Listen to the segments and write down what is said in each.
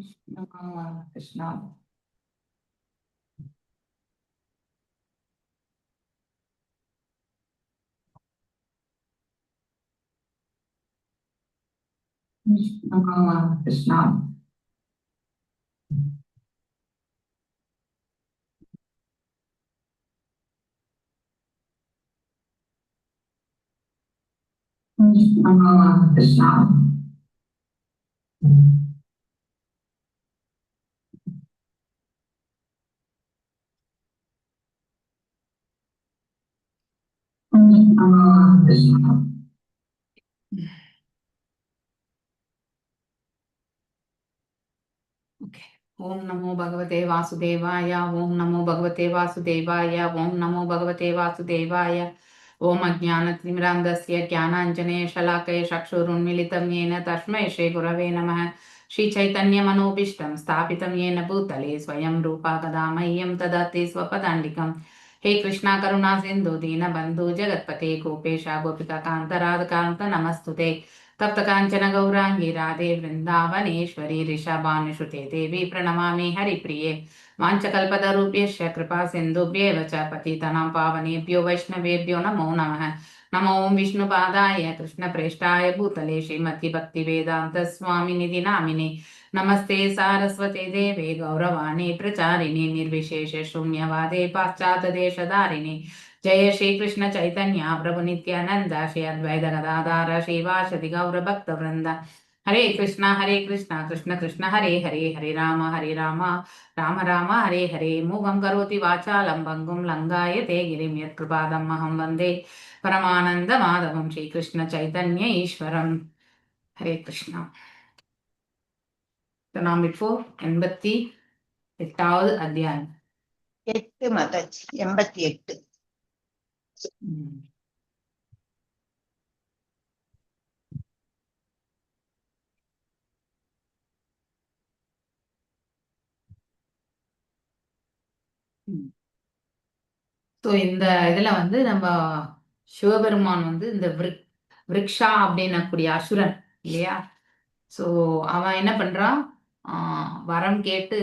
கிருஷ்ணா கிருஷ்ணா கிருஷ்ணா கிருஷ்ணா ஓம் நமோ பகவதே வாசுதேவாய. ஓம் நமோ பகவதே வாசுதேவாய. ஓம் நமோ பகவதே வாசுதேவாய. ஓம் அஜ்ஞானதிமிராந்தஸ்ய ஞானாஞ்சனேய ஷலாக்கய சக்ஷுருன்மிலிதம் येन तस्मै श्री गुरवे नमः. श्रीचैतन्यमनोभीष्टं स्थापितं येन भूतले स्वयं रूपा कदा मह्यं ददाति स्वपदान्तिकम्. हे कृष्णा करुणा सिन्धु दीनबन्धु जगत्पते गोपेशा गोपिका कान्त राधकान्त नमस्तुते. तप्त काञ्चन गौराङ्गी राधे वृन्दावनेश्वरी ऋषभानुसुते देवी प्रणमामि हरिप्रिये. वाञ्छकल्पतरुभ्यश्च कृपा सिन्धुभ्येव च पतितनां पावनेभ्यो वैष्णवेभ्यो नमो नमः. नमो ओं विष्णुपादाय कृष्णप्रेष्ठाय भूतले श्रीमति भक्तिवेदान्त स्वामिनिधि नामिने. नमस्ते सारस्वते देवे गौरवाणी प्रचारिणे निर्विशेष शून्यवादे पाश्चात्यदेशधारिणे. जय श्री कृष्ण चैतन्य प्रभु नित्यानंद श्री अद्वैत गदाधर श्रीवासदि गौर भक्त वृंद. हरे कृष्णा कृष्ण कृष्ण हरे हरे, हरे राम राम राम हरे हरे. मूगं करोति वाचालं भङ्गुं लङ्घायते गिरिं यत्कृपादमहं वन्दे परमानंद माधवं श्रीकृष्ण चैतन्य ईश्वरं. हरे कृष्णा. நாம் இப்போ 88வது அத்தியாயம். 8 மாதாஜி 88. ஸோ இந்த இதுல வந்து நம்ம சிவபெருமான் வந்து இந்த விருக்ஷா அப்படின்னக்கூடிய அசுரன் இல்லையா. ஸோ அவன் என்ன பண்றான், வரம் கேட்டு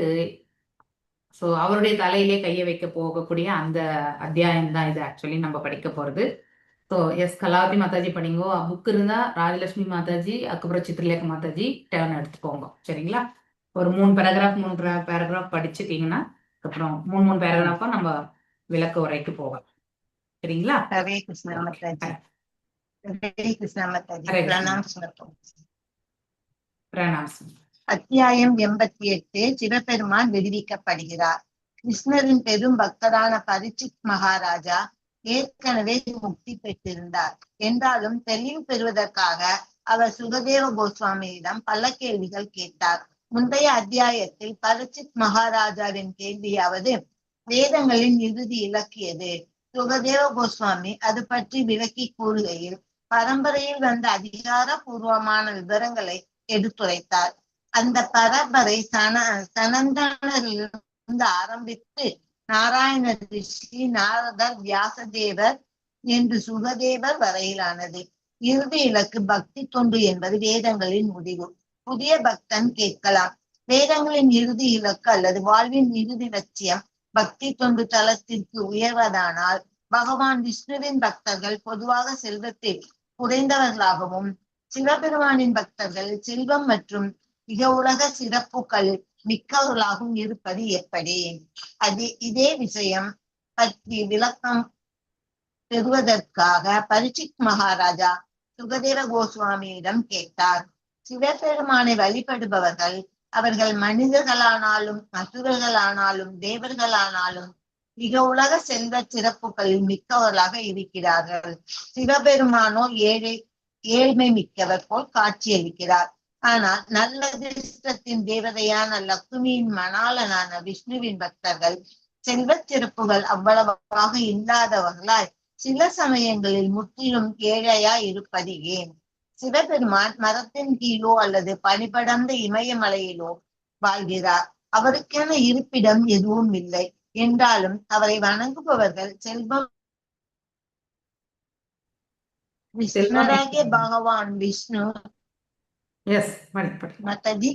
ஸோ அவருடைய தலையிலே கையை வைக்க போகக்கூடிய அந்த அத்தியாயம் தான் இது ஆக்சுவலி நம்ம படிக்க போறது. ஸோ எஸ் கலாவதி மாதாஜி படிங்கோ. புக் இருந்தா ராஜலட்சுமி மாதாஜி அதுக்கப்புறம் சித்திரலேಖ மாதாஜி டேர்ன் எடுத்துக்கோங்க சரிங்களா. ஒரு 3 பேராகிராஃப் படிச்சுட்டீங்கன்னா அப்புறம் 3 பேராகிராஃபா நம்ம விளக்க உரைக்கு போகலாம் சரிங்களா. ஹரே கிருஷ்ணா மாதாஜி. ஹரே கிருஷ்ணா மாதாஜி. பிரணாம். அத்தியாயம் 88. சிவபெருமான் விடுவிக்கப்படுகிறார். கிருஷ்ணரின் பெரும் பக்தரான பரீட்சித் மகாராஜா ஏற்கனவே முக்தி பெற்றிருந்தார். என்றாலும் தெளிவு பெறுவதற்காக அவர் சுகதேவ கோஸ்வாமியிடம் பல கேள்விகள் கேட்டார். முந்தைய அத்தியாயத்தில் பரீட்சித் மகாராஜாவின் கேள்வியாவது வேதங்களின் இறுதி இலக்கியது. சுகதேவ கோஸ்வாமி அது பற்றி விளக்கி கூறுகையில் பரம்பரையில் வந்த அதிகாரபூர்வமான விவரங்களை எடுத்துரைத்தார். அந்த பரம்பரை சனந்தனிலிருந்து ஆரம்பித்து நாராயண ரிஷி, நாரதர், வியாசதேவர் என்று சுகதேவர் வரையிலானது. இறுதி இலக்கு பக்தி தொண்டு என்பது வேதங்களின் முடிவு. புதிய பக்தன் கேட்கலாம், வேதங்களின் இறுதி இலக்கு அல்லது வாழ்வின் இறுதி லட்சியம் பக்தி தொண்டு தளத்திற்கு உயர்வதானால் பகவான் விஷ்ணுவின் பக்தர்கள் பொதுவாக செல்வத்தில் குறைந்தவர்களாகவும் சிவபெருமானின் பக்தர்கள் செல்வம் மற்றும் மிக உலக சிறப்புகள் மிக்கவர்களாகவும் இருப்பது எப்படி? இதே விஷயம் பற்றி விளக்கம் பெறுவதற்காக பரீட்சித் மகாராஜா சுகதேவ கோஸ்வாமியிடம் கேட்டார். சிவபெருமானை வழிபடுபவர்கள் அவர்கள் மனிதர்களானாலும் அசுரர்களானாலும் தேவர்களானாலும் மிக உலக செல்வ சிறப்புகளில் மிக்கவர்களாக இருக்கிறார்கள். சிவபெருமானோ ஏழ்மை மிக்கவர் போல் காட்சியளிக்கிறார். ஆனால் நல்ல அதிர்ஷ்டத்தின் தேவதையான லக்ஷ்மியின் மணாளனான விஷ்ணுவின் பக்தர்கள் செல்வச் சிறப்புகள் அவ்வளவாக இல்லாதவர்களாய் சில சமயங்களில் முற்றிலும் ஏழையாய் இருப்பது ஏன்? சிவபெருமான் மரத்தின் கீழோ அல்லது பனிபடர்ந்த இமயமலையிலோ வாழ்கிறார். அவருக்கென இருப்பிடம் எதுவும் இல்லை. என்றாலும் அவரை வணங்குபவர்கள் செல்வம் விஷ்ணராகிய பகவான் விஷ்ணு எஸ் மாதாஜி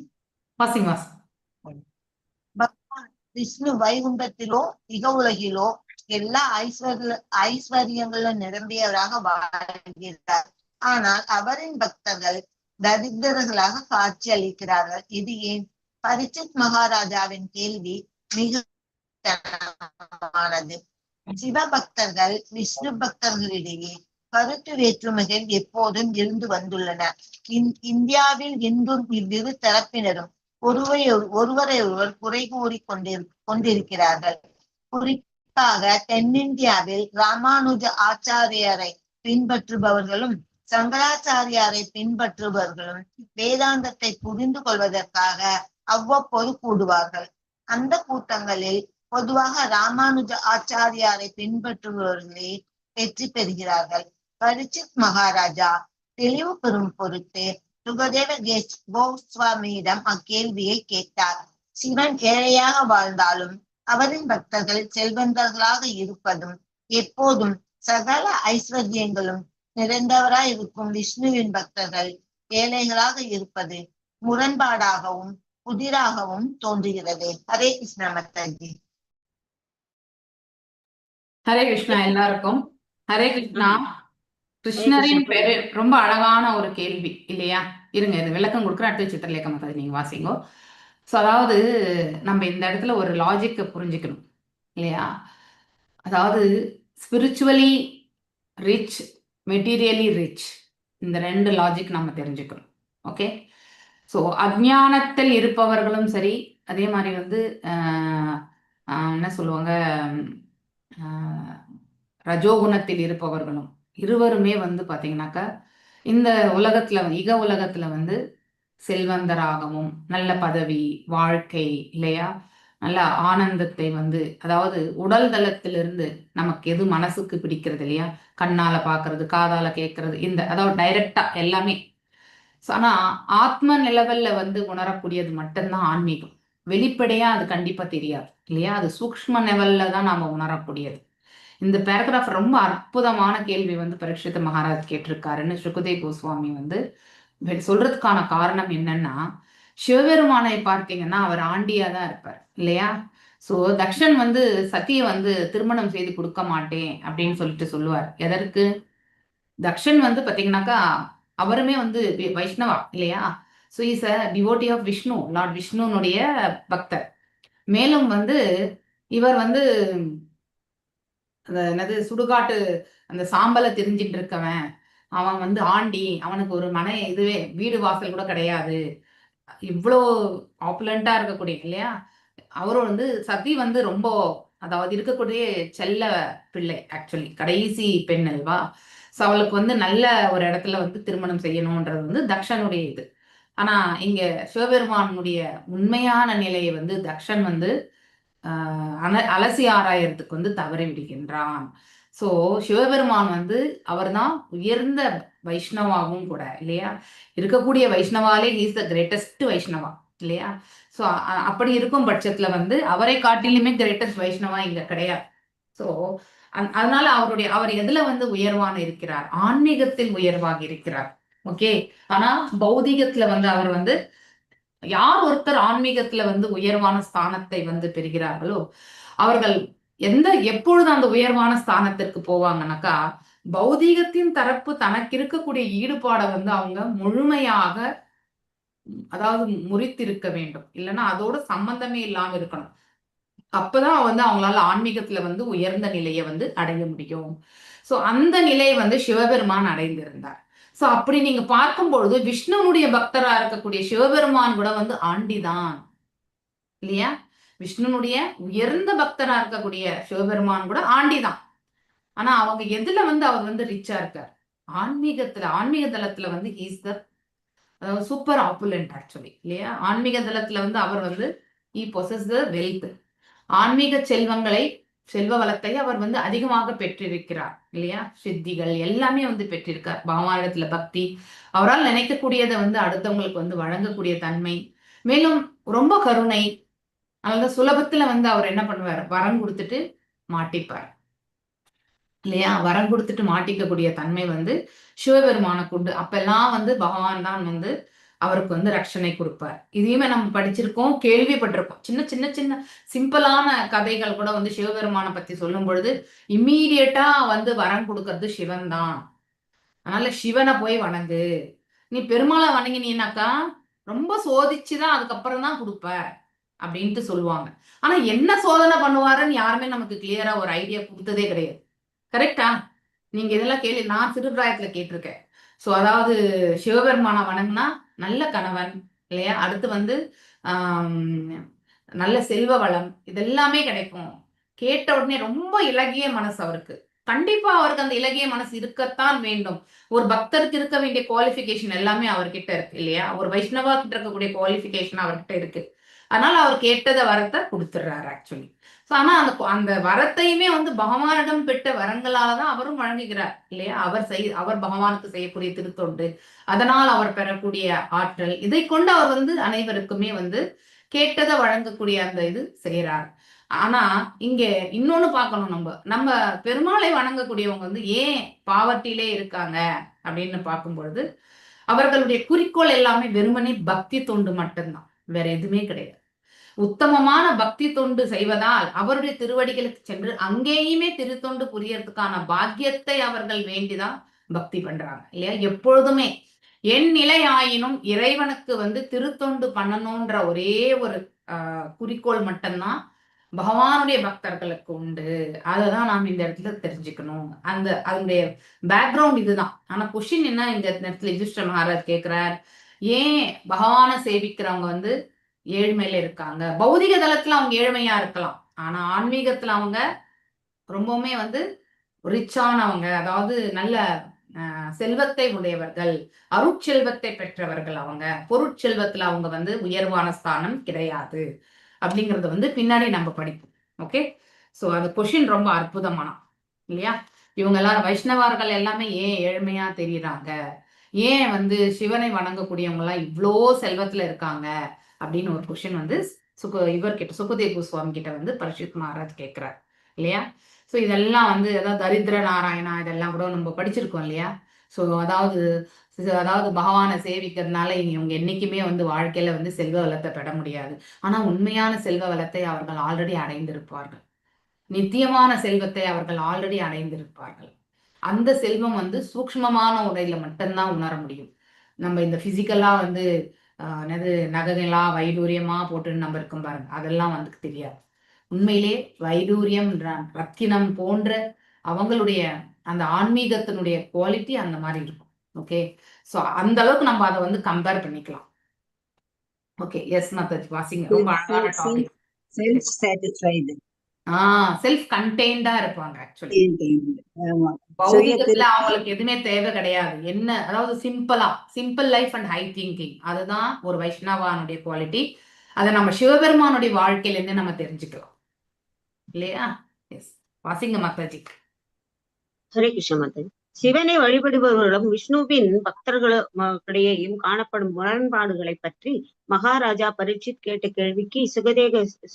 விஷ்ணு வைகுண்டத்திலோ இக உலகிலோ எல்லா ஐஸ்வர்யங்களும் நிரம்பியவராக வாழ்கிறார். ஆனால் அவரின் பக்தர்கள் தரித்திரர்களாக காட்சி அளிக்கிறார்கள். இது ஏன்? பரீட்சித் மகாராஜாவின் கேள்வி மிக ஆனது. சிவபக்தர்கள் விஷ்ணு பக்தர்களிடையே கருத்து வேற்றுமைகள் எப்போதும் இருந்து வந்துள்ளன. இந்தியாவில் இன்றும் இவ்விரு தரப்பினரும் ஒருவரை ஒருவர் குறை கூறி கொண்டிருக்கிறார்கள். குறிப்பாக தென்னிந்தியாவில் ராமானுஜ ஆச்சாரியரை பின்பற்றுபவர்களும் சங்கராச்சாரியாரை பின்பற்றுபவர்களும் வேதாந்தத்தை புரிந்து கொள்வதற்காக அவ்வப்போது கூடுவார்கள். அந்த கூட்டங்களில் பொதுவாக ராமானுஜ ஆச்சாரியாரை பின்பற்றுபவர்களே வெற்றி பெறுகிறார்கள். பரீட்சித் மகாராஜா தெளிவு பெறும் பொருட்டு சுகதேவ கோஸ்வாமியிடம் அக்கேள்வியை கேட்டார். சிவன் ஏழையாக வாழ்ந்தாலும் அவரின் பக்தர்கள் செல்வந்தர்களாக இருப்பதும் எப்போதும் சகல ஐஸ்வர்யங்களும் நிறைந்தவராய் இருக்கும் விஷ்ணுவின் பக்தர்கள் ஏழைகளாக இருப்பது முரண்பாடாகவும் புதிராகவும் தோன்றுகிறது. ஹரே கிருஷ்ணா மாதாஜி. ஹரே கிருஷ்ணா எல்லாருக்கும். ஹரே கிருஷ்ணா. கிருஷ்ணரின் பேரு ரொம்ப அழகான ஒரு கேள்வி இல்லையா? இருங்க இது விளக்கம் கொடுக்குற அடுத்த சித்திரலேகா மாதாஜி நீங்க வாசிங்கோ. ஸோ அதாவது நம்ம இந்த இடத்துல ஒரு லாஜிக்கை புரிஞ்சுக்கணும் இல்லையா? அதாவது ஸ்பிரிச்சுவலி ரிச், மெட்டீரியலி ரிச், இந்த ரெண்டு லாஜிக் நம்ம தெரிஞ்சுக்கணும். ஓகே. ஸோ அஜ்ஞானத்தில் இருப்பவர்களும் சரி, அதே மாதிரி வந்து என்ன சொல்லுவாங்க, ரஜோகுணத்தில் இருப்பவர்களும் இருவருமே வந்து பார்த்தீங்கன்னாக்கா இந்த உலகத்துல இக உலகத்துல வந்து செல்வந்தராகவும் நல்ல பதவி வாழ்க்கை இல்லையா, நல்ல ஆனந்தத்தை வந்து, அதாவது உடல் தளத்திலிருந்து நமக்கு எது மனசுக்கு பிடிக்கிறது இல்லையா, கண்ணால பாக்குறது காதால கேட்கறது, இந்த அதாவது டைரக்டா எல்லாமே. ஆனா ஆத்ம நிலவல்ல வந்து உணரக்கூடியது மட்டும்தான் ஆன்மீகம். வெளிப்படையா அது கண்டிப்பா தெரியாது இல்லையா, அது சூக்ஷ்ம லெவல்ல தான் நாம உணரக்கூடியது. இந்த பேராகிராஃப் ரொம்ப அற்புதமான கேள்வி வந்து பரீட்சித் மகாராஜ் கேட்டிருக்காருன்னு சுகதேவ் கோஸ்வாமி வந்து சொல்றதுக்கான காரணம் என்னன்னா, சிவபெருமானை பார்த்தீங்கன்னா அவர் ஆண்டியா தான் இருப்பார் இல்லையா. ஸோ தக்ஷன் வந்து சத்தியை வந்து திருமணம் செய்து கொடுக்க மாட்டேன் அப்படின்னு சொல்லிட்டு சொல்லுவார். எதற்கு? தக்ஷன் வந்து பார்த்தீங்கன்னாக்கா அவருமே வந்து வைஷ்ணவா இல்லையா. So is a devotee of Vishnu, lord விஷ்ணுனுடைய பக்தர். மேலும் வந்து இவர் வந்து என்னது சுடுகாட்டு அந்த சாம்பலை தெரிஞ்சிட்டு இருக்கவன், அவன் வந்து ஆண்டி, அவனுக்கு ஒரு இதுவே வீடு வாசல் கூட கிடையாது, இவ்வளோ ஆப்புலண்டா இருக்கக்கூடிய இல்லையா. அவரும் வந்து சதி வந்து ரொம்ப, அதாவது இருக்கக்கூடிய செல்ல பிள்ளை, ஆக்சுவலி கடைசி பெண் அல்வா. ஸோ அவளுக்கு வந்து நல்ல ஒரு இடத்துல வந்து திருமணம் செய்யணும்ன்றது வந்து தக்ஷனுடைய இது. ஆனா இங்க சிவபெருமானுடைய உண்மையான நிலையை வந்து தக்ஷன் வந்து அலசி ஆராயறதுக்கு வந்து தவறி விடுகின்றான். ஸோ சிவபெருமான் வந்து அவர் தான் உயர்ந்த வைஷ்ணவாவும் கூட இல்லையா. இருக்கக்கூடிய வைஷ்ணவாலே இஸ் த கிரேட்டஸ்ட் வைஷ்ணவா இல்லையா. ஸோ அப்படி இருக்கும் பட்சத்துல வந்து அவரை காட்டிலுமே கிரேட்டஸ்ட் வைஷ்ணவா இங்க கிடையாது. ஸோ அதனால அவர் எதுல வந்து உயர்வான இருக்கிறார்? ஆன்மீகத்தில் உயர்வாக இருக்கிறார். ஓகே. ஆனா பௌதிகத்துல வந்து அவர் வந்து, யார் ஒருத்தர் ஆன்மீகத்துல வந்து உயர்வான ஸ்தானத்தை வந்து பெறுகிறார்களோ அவர்கள் எப்பொழுது அந்த உயர்வான ஸ்தானத்திற்கு போவாங்கன்னாக்கா, பௌதீகத்தின் தரப்பு தனக்கு இருக்கக்கூடிய ஈடுபாடை வந்து அவங்க முழுமையாக, அதாவது முறித்திருக்க வேண்டும், இல்லைன்னா அதோட சம்பந்தமே இல்லாம இருக்கணும். அப்பதான் வந்து அவங்களால ஆன்மீகத்துல வந்து உயர்ந்த நிலையை வந்து அடைய முடியும். சோ அந்த நிலையை வந்து சிவபெருமான் அடைந்திருந்தார். சோ அப்படி நீங்க பார்க்கும் பொழுது விஷ்ணுனுடைய பக்தரா இருக்கக்கூடிய சிவபெருமான் கூட வந்து ஆண்டிதான் இல்லையா. விஷ்ணுனுடைய உயர்ந்த பக்தரா இருக்கக்கூடிய சிவபெருமான் கூட ஆண்டிதான். ஆனா அவங்க எதுல வந்து அவர் வந்து ரிச்சா இருக்கார்? ஆன்மீக தளத்துல வந்து ஈஸ் த சூப்பர் ஆப்புலண்ட் ஆக்சுவலி இல்லையா. ஆன்மீக தளத்துல வந்து அவர் வந்து பொசஸ் த வெல்த், ஆன்மீக செல்வ வளத்தை அவர் வந்து அதிகமாக பெற்றிருக்கிறார் இல்லையா. சித்திகள் எல்லாமே வந்து பெற்றிருக்கார். பகவானிடத்துல பக்தி, அவரால் நினைக்கக்கூடியதை வந்து அடுத்தவங்களுக்கு வந்து வழங்கக்கூடிய தன்மை, மேலும் ரொம்ப கருணை. அதனால சுலபத்துல வந்து அவர் என்ன பண்ணுவார்? வரம் கொடுத்துட்டு மாட்டிப்பார் இல்லையா. வரம் கொடுத்துட்டு மாட்டிக்கக்கூடிய தன்மை வந்து சிவபெருமான கொண்டு. அப்பெல்லாம் வந்து பகவான் தான் வந்து அவருக்கு வந்து ரட்சணை கொடுப்பார். இதையுமே நம்ம படிச்சிருக்கோம், கேள்விப்பட்டிருக்கோம். சின்ன சின்ன சின்ன சிம்பிளான கதைகள் கூட வந்து சிவபெருமானை பத்தி சொல்லும் பொழுது இம்மீடியட்டா வந்து வரம் கொடுக்கறது சிவன் தான். அதனால சிவனை போய் வணங்கு. நீ பெருமாளை வணங்கினீனாக்கா ரொம்ப சோதிச்சுதான் அதுக்கப்புறம் தான் கொடுப்ப அப்படின்ட்டு சொல்லுவாங்க. ஆனா என்ன சோதனை பண்ணுவாருன்னு யாருமே நமக்கு கிளியரா ஒரு ஐடியா கொடுத்ததே கிடையாது. கரெக்டா? நீங்க இதெல்லாம் கேள்வி நான் சிறுபிராயத்துல கேட்டிருக்கேன். சோ அதாவது சிவபெருமானை வணங்கினா நல்ல கணவன் இல்லையா, அடுத்து வந்து ஆஹ் நல்ல செல்வ வளம் இதெல்லாமே கிடைக்கும். கேட்ட உடனே ரொம்ப இலகிய மனசு அவருக்கு. கண்டிப்பா அவருக்கு அந்த இலகிய மனசு இருக்கத்தான் வேண்டும். ஒரு பக்தருக்கு இருக்க வேண்டிய குவாலிபிகேஷன் எல்லாமே அவர்கிட்ட இருக்கு இல்லையா, ஒரு வைஷ்ணவா கிட்ட இருக்கக்கூடிய குவாலிபிகேஷன் அவர்கிட்ட இருக்கு. அதனால அவர் கேட்டத வரத்தை கொடுத்துடுறாரு ஆக்சுவலி. ஆனா அந்த அந்த வரத்தையுமே வந்து பகவானிடம் பெற்ற வரங்களாலதான் அவரும் வழங்குகிறார் இல்லையா. அவர் பகவானுக்கு செய்யக்கூடிய திருத்தொண்டு, அதனால் அவர் பெறக்கூடிய ஆற்றல், இதை கொண்டு அவர் வந்து அனைவருக்குமே வந்து கேட்டதை வழங்கக்கூடிய அந்த இது செய்யறார். ஆனா இங்க இன்னொன்னு பார்க்கணும், நம்ம நம்ம பெருமாளை வணங்கக்கூடியவங்க வந்து ஏன் பாவர்ட்டியிலே இருக்காங்க அப்படின்னு பார்க்கும் பொழுது அவர்களுடைய குறிக்கோள் எல்லாமே வெறுமனே பக்தி தொண்டு மட்டும்தான், வேற எதுவுமே கிடையாது. உத்தமமான பக்தி தொண்டு செய்வதால் அவருடைய திருவடிகளுக்கு சென்று அங்கேயுமே திருத்தொண்டு புரியறதுக்கான பாக்கியத்தை அவர்கள் வேண்டிதான் பக்தி பண்றாங்க இல்லையா. எப்பொழுதுமே என் நிலை ஆயினும் இறைவனுக்கு வந்து திருத்தொண்டு பண்ணணும்ன்ற ஒரே ஒரு குறிக்கோள் மட்டும்தான் பகவானுடைய பக்தர்களுக்கு உண்டு. அததான் நாம் இந்த இடத்துல தெரிஞ்சுக்கணும். அதனுடைய பேக்ரவுண்ட் இதுதான். ஆனா கொஸ்டின் என்ன இந்த இடத்துல யுதிஷ்டிர மகாராஜ் கேட்கிறார், ஏன் பகவானை சேவிக்கிறவங்க வந்து ஏழ்மையில இருக்காங்க. பௌதிக தளத்துல அவங்க ஏழ்மையா இருக்கலாம், ஆனா ஆன்மீகத்துல அவங்க ரொம்பவுமே வந்து ரிச்சானவங்க, அதாவது நல்ல செல்வத்தை உடையவர்கள், அருட்செல்வத்தை பெற்றவர்கள். அவங்க பொருட்செல்வத்துல அவங்க வந்து உயர்வான ஸ்தானம் கிடையாது அப்படிங்கறத வந்து பின்னாடி நம்ம படிப்போம். ஓகே, சோ அந்த கொஸ்டின் ரொம்ப அற்புதமான இல்லையா. இவங்க எல்லாரும் வைஷ்ணவர்கள் எல்லாமே ஏன் ஏழ்மையா தெரியுறாங்க, ஏன் வந்து சிவனை வணங்கக்கூடியவங்க எல்லாம் இவ்வளோ செல்வத்துல இருக்காங்க அப்படின்னு ஒரு கொஸ்டின் வந்து இவர்கிட்ட சுகதேவ் கோஸ்வாமி கிட்ட வந்து பரிஷித் மகாராஜ் கேட்கிறார் இல்லையா. ஸோ இதெல்லாம் வந்து அதாவது தரித்திர நாராயணா இதெல்லாம் கூட நம்ம படிச்சிருக்கோம் இல்லையா. ஸோ அதாவது பகவானை சேவிக்கிறதுனால இவங்க என்னைக்குமே வந்து வாழ்க்கையில வந்து செல்வ வளத்தை பெற முடியாது. ஆனா உண்மையான செல்வ வளத்தை அவர்கள் ஆல்ரெடி அடைந்திருப்பார்கள். நித்தியமான செல்வத்தை அவர்கள் ஆல்ரெடி அடைந்திருப்பார்கள். அந்த செல்வம் வந்து சூக்ஷ்மமான உடையில மட்டும்தான் உணர முடியும். நம்ம இந்த பிசிக்கலா வந்து நகைகளா வைடூரியமா போட்டு நம்ம இருக்கும் பாருங்க, அதெல்லாம் வந்து தெரியாது. உண்மையிலே வைடூரியம் ரத்தினம் போன்ற அவங்களுடைய அந்த ஆன்மீகத்தினுடைய குவாலிட்டி அந்த மாதிரி இருக்கும். ஓகே, சோ அந்த அளவுக்கு நம்ம அதை வந்து கம்பேர் பண்ணிக்கலாம். ஓகே, எஸ் மாதாஜி வாசிங்க. ரொம்ப அழகான டாபிக். செல்ஃப் சாட்டிஸ்ஃபைடு, செல்ஃப் கண்டெய்ன்டா இருப்பாங்க ஆக்சுவலி. பௌதிகத்துல அவங்களுக்கு எதுவுமே தேவை கிடையாது. என்ன அதாவது simple life and high thinking, அதுதான் ஒரு வைஷ்ணவானுடைய குவாலிட்டி. அதை நம்ம சிவபெருமானுடைய வாழ்க்கையில இருந்து நம்ம தெரிஞ்சுக்கலாம் இல்லையா. எஸ், வாசிங்க மாதாஜி. ஹரே கிருஷ்ண மாதாஜி. சிவனை வழிபடுபவர்களும் விஷ்ணுவின் பக்தர்களிடையேயும் காணப்படும் முரண்பாடுகளை பற்றி மகாராஜா பரீட்சித் கேட்ட கேள்விக்கு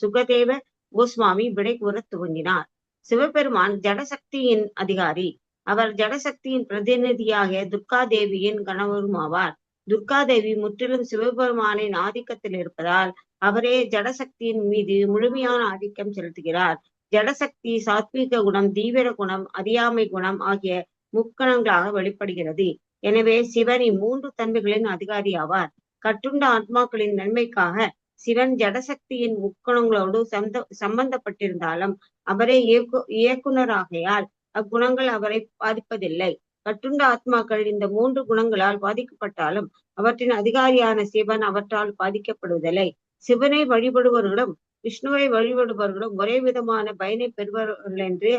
சுகதேவ கோஸ்வாமி விடை கூற துவங்கினார். சிவபெருமான் ஜடசக்தியின் அதிகாரி. அவர் ஜடசக்தியின் பிரதிநிதியாக துர்கா தேவியின் கணவரும் ஆவார். துர்கா தேவி முற்றிலும் சிவபெருமானின் ஆதிக்கத்தில் இருப்பதால் அவரே ஜடசக்தியின் மீது முழுமையான ஆதிக்கம் செலுத்துகிறார். ஜடசக்தி சாத்வீக குணம், தீவிர குணம், அறியாமை குணம் ஆகிய முக்கணங்களாக வெளிப்படுகிறது. எனவே சிவன் இம்மூன்று தன்மைகளின் அதிகாரி ஆவார். கட்டுண்ட ஆத்மாக்களின் நன்மைக்காக சிவன் ஜடசக்தியின் முக்கணங்களோடு சம்பந்தப்பட்டிருந்தாலும் அவரே இயக்குனராகையால் அக்குணங்கள் அவரை பாதிப்பதில்லை. கட்டுண்ட ஆத்மாக்கள் இந்த மூன்று குணங்களால் பாதிக்கப்பட்டாலும் அவற்றின் அதிகாரியான சிவன் அவற்றால் பாதிக்கப்படுவதில்லை. சிவனை வழிபடுபவர்களும் விஷ்ணுவை வழிபடுபவர்களும் ஒரே விதமான பயனை பெறுவார்கள் என்று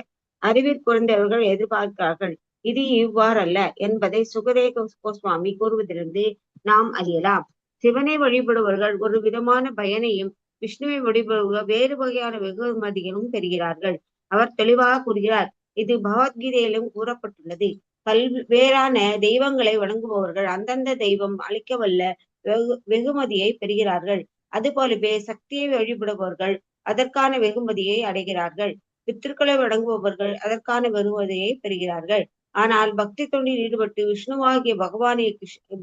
அறிவில் குறைந்தவர்கள் எதிர்பார்க்கிறார்கள். இது இவ்வாறல்ல என்பதை சுகதேவ கோஸ்வாமி கூறுவதிலிருந்து நாம் அறியலாம். சிவனை வழிபடுபவர்கள் ஒரு விதமான பயனையும், விஷ்ணுவை வழிபடுபவர்கள் வேறு வகையான வெகுமதிகளும் பெறுகிறார்கள். அவர் தெளிவாக கூறுகிறார். இது பகவத்கீதையிலும் கூறப்பட்டுள்ளது. வேறான தெய்வங்களை வணங்குபவர்கள் அந்தந்த தெய்வம் அளிக்க வல்ல வெகுமதியை பெறுகிறார்கள். அதுபோலவே சக்தியை வழிபடுபவர்கள் அதற்கான வெகுமதியை அடைகிறார்கள். பித்திருக்களை வணங்குபவர்கள் அதற்கான வெகுமதியை பெறுகிறார்கள். ஆனால் பக்தி தொண்டில் ஈடுபட்டு விஷ்ணுவாகிய